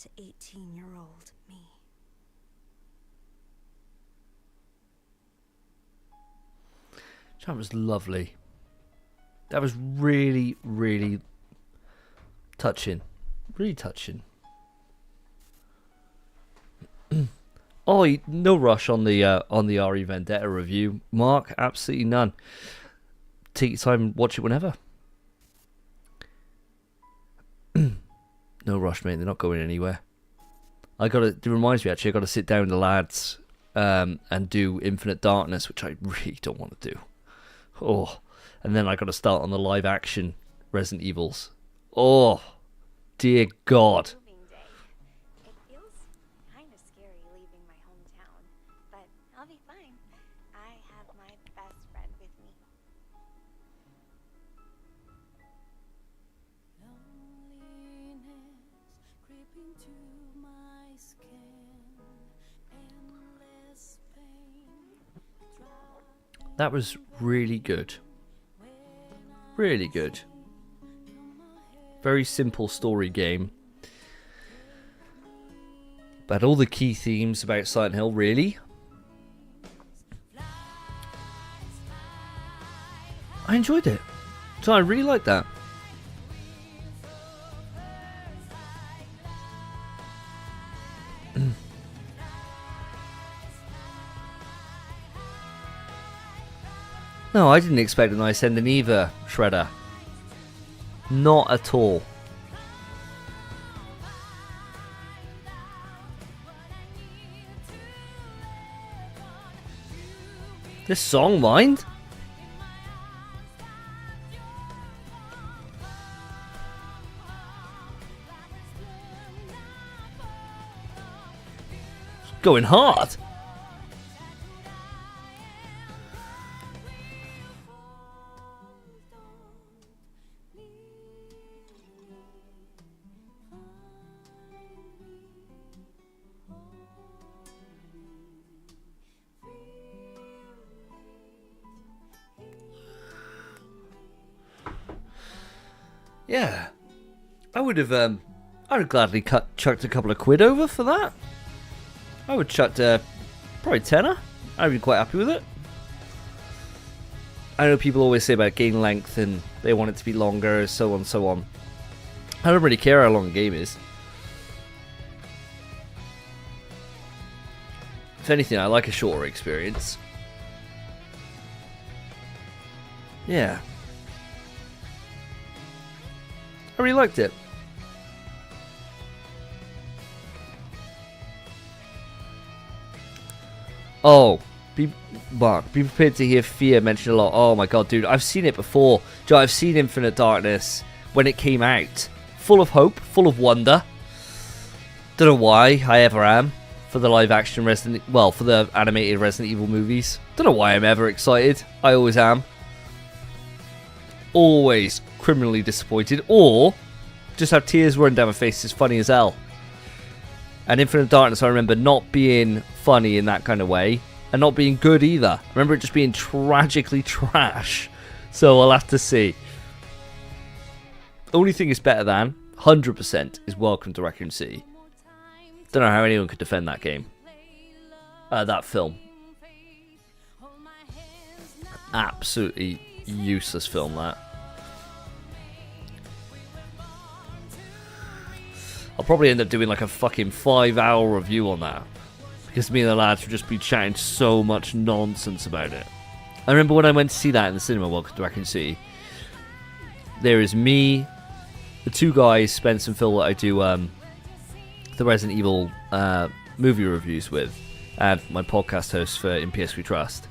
to 18-year-old me. That was lovely. That was really, really touching. Really touching. Oh, no rush on the RE Vendetta review, Mark. Absolutely none. Take your time, watch it whenever. No rush, mate. They're not going anywhere. It reminds me, actually, I got to sit down with the lads and do Infinite Darkness, which I really don't want to do. Oh, and then I got to start on the live action Resident Evils. Oh, dear God. Moving day. It feels kind of scary leaving my hometown, but I'll be fine. I have my best friend with me. That was really good. Really good. Very simple story game. But all the key themes about Silent Hill, really. I enjoyed it. So I really liked that. No, I didn't expect a nice ending either, Shredder. Not at all. This song, mind? It's going hard. Yeah, I would gladly chucked a couple of quid over for that. I would chucked probably tenner. I'd be quite happy with it. I know people always say about game length and they want it to be longer, so on and so on. I don't really care how long a game is. If anything, I like a shorter experience. Yeah. I really liked it. Oh, Mark, be prepared to hear fear mentioned a lot. Oh my god, dude, I've seen it before. Joe, I've seen Infinite Darkness when it came out. Full of hope, full of wonder. Don't know why I ever am for the live action for the animated Resident Evil movies. Don't know why I'm ever excited. I always am. Always criminally disappointed, or just have tears running down my face. It's funny as hell. And Infinite Darkness, I remember not being funny in that kind of way, and not being good either. I remember it just being tragically trash. So I'll have to see. Only thing is better than 100% is Welcome to Raccoon City. Don't know how anyone could defend that game. That film. Absolutely useless film, that. I'll probably end up doing like a fucking 5-hour review on that, because me and the lads would just be chatting so much nonsense about it. I remember when I went to see that in the cinema, Welcome to Raccoon City, there is me, the two guys, Spence and Phil, that I do the Resident Evil movie reviews with, and my podcast host for In PS We Trust,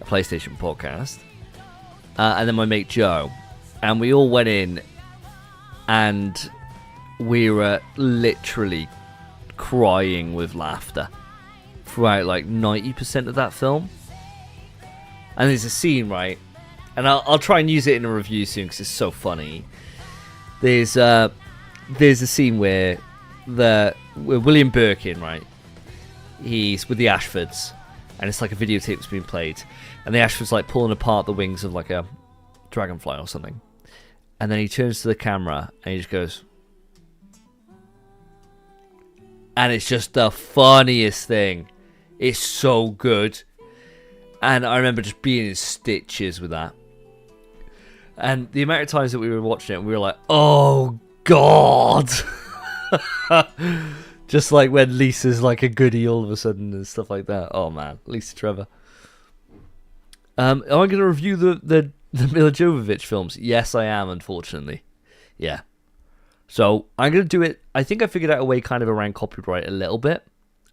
a PlayStation podcast, and then my mate Joe, and we all went in, and we were literally crying with laughter throughout like 90% of that film. And there's a scene, right, and I'll try and use it in a review soon because it's so funny. There's a scene where William Birkin, right, he's with the Ashfords, and it's like a videotape that's being played, and the Ashfords like pulling apart the wings of like a dragonfly or something, and then he turns to the camera and he just goes, and it's just the funniest thing. It's so good. And I remember just being in stitches with that. And the amount of times that we were watching it, we were like, oh, God. Just like when Lisa's like a goodie all of a sudden and stuff like that. Oh man, Lisa Trevor. Am I going to review the Mila Jovovich films? Yes, I am, unfortunately. Yeah. So I'm going to do it. I think I figured out a way kind of around copyright a little bit.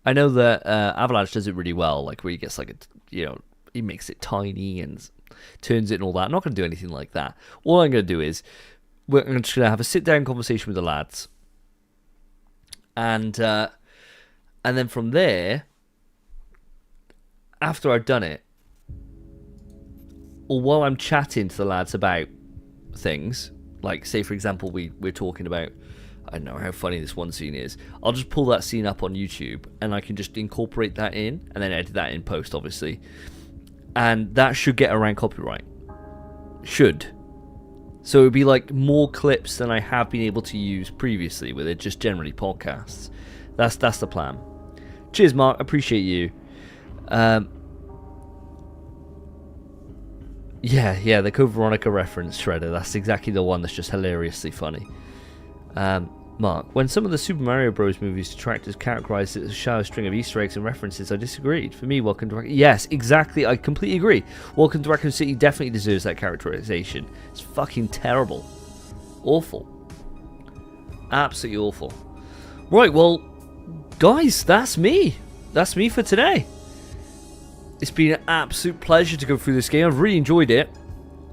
I know that Avalanche does it really well, like where he gets like he makes it tiny and turns it and all that. I'm not going to do anything like that. All I'm going to do is I'm just going to have a sit down conversation with the lads, and then from there, after I've done it, or while I'm chatting to the lads about things, like say for example we're talking about, I don't know how funny this one scene is, I'll just pull that scene up on YouTube and I can just incorporate that in and then edit that in post, obviously, and that should get around copyright. Should. So it would be like more clips than I have been able to use previously with it, just generally podcasts. That's the plan. Cheers, Mark, appreciate you. Yeah, the Code Veronica reference, Shredder. That's exactly the one that's just hilariously funny. Mark, when some of the Super Mario Bros. Movies detractors characterized it as a shallow string of Easter eggs and references, I disagreed. For me, Welcome to Raccoon... Yes, exactly, I completely agree. Welcome to Raccoon City definitely deserves that characterization. It's fucking terrible. Awful. Absolutely awful. Right, well, guys, that's me. That's me for today. It's been an absolute pleasure to go through this game. I've really enjoyed it.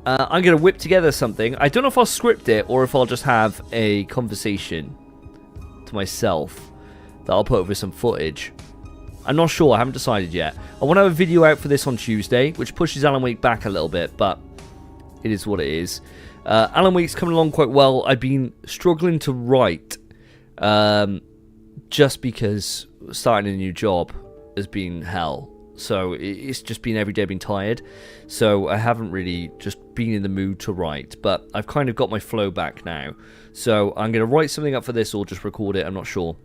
I'm going to whip together something. I don't know if I'll script it or if I'll just have a conversation to myself that I'll put over some footage. I'm not sure. I haven't decided yet. I want to have a video out for this on Tuesday, which pushes Alan Wake back a little bit, but it is what it is. Alan Wake's coming along quite well. I've been struggling to write just because starting a new job has been hell. So it's just been every day I've been tired. So I haven't really just been in the mood to write. But I've kind of got my flow back now. So I'm going to write something up for this or just record it. I'm not sure.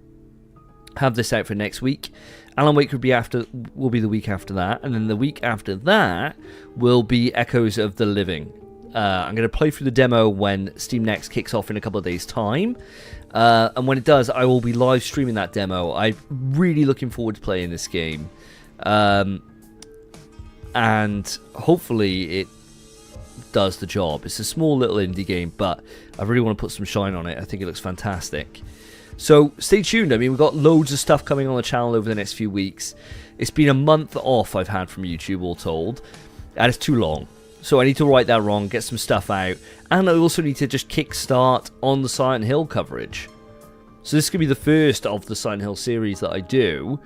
Have this out for next week. Alan Wake will be the week after that. And then the week after that will be Echoes of the Living. I'm going to play through the demo when Steam Next kicks off in a couple of days' time. And when it does, I will be live streaming that demo. I'm really looking forward to playing this game. And hopefully it does the job. It's a small little indie game, but I really want to put some shine on it. I think it looks fantastic. So stay tuned. I mean, we've got loads of stuff coming on the channel over the next few weeks. It's been a month off I've had from YouTube, all told, and it's too long. So I need to right that wrong, get some stuff out, and I also need to just kickstart on the Silent Hill coverage. So this could be the first of the Silent Hill series that I do,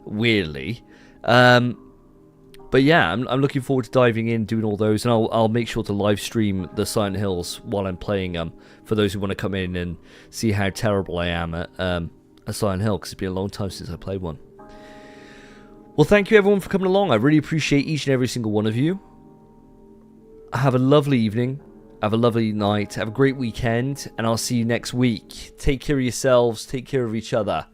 weirdly. But yeah, I'm looking forward to diving in, doing all those, and I'll make sure to live stream the Silent Hills while I'm playing them, for those who want to come in and see how terrible I am at Silent Hill, because it's been a long time since I played one. Well, thank you everyone for coming along. I really appreciate each and every single one of you. Have a lovely evening, have a lovely night, have a great weekend, and I'll see you next week. Take care of yourselves, take care of each other.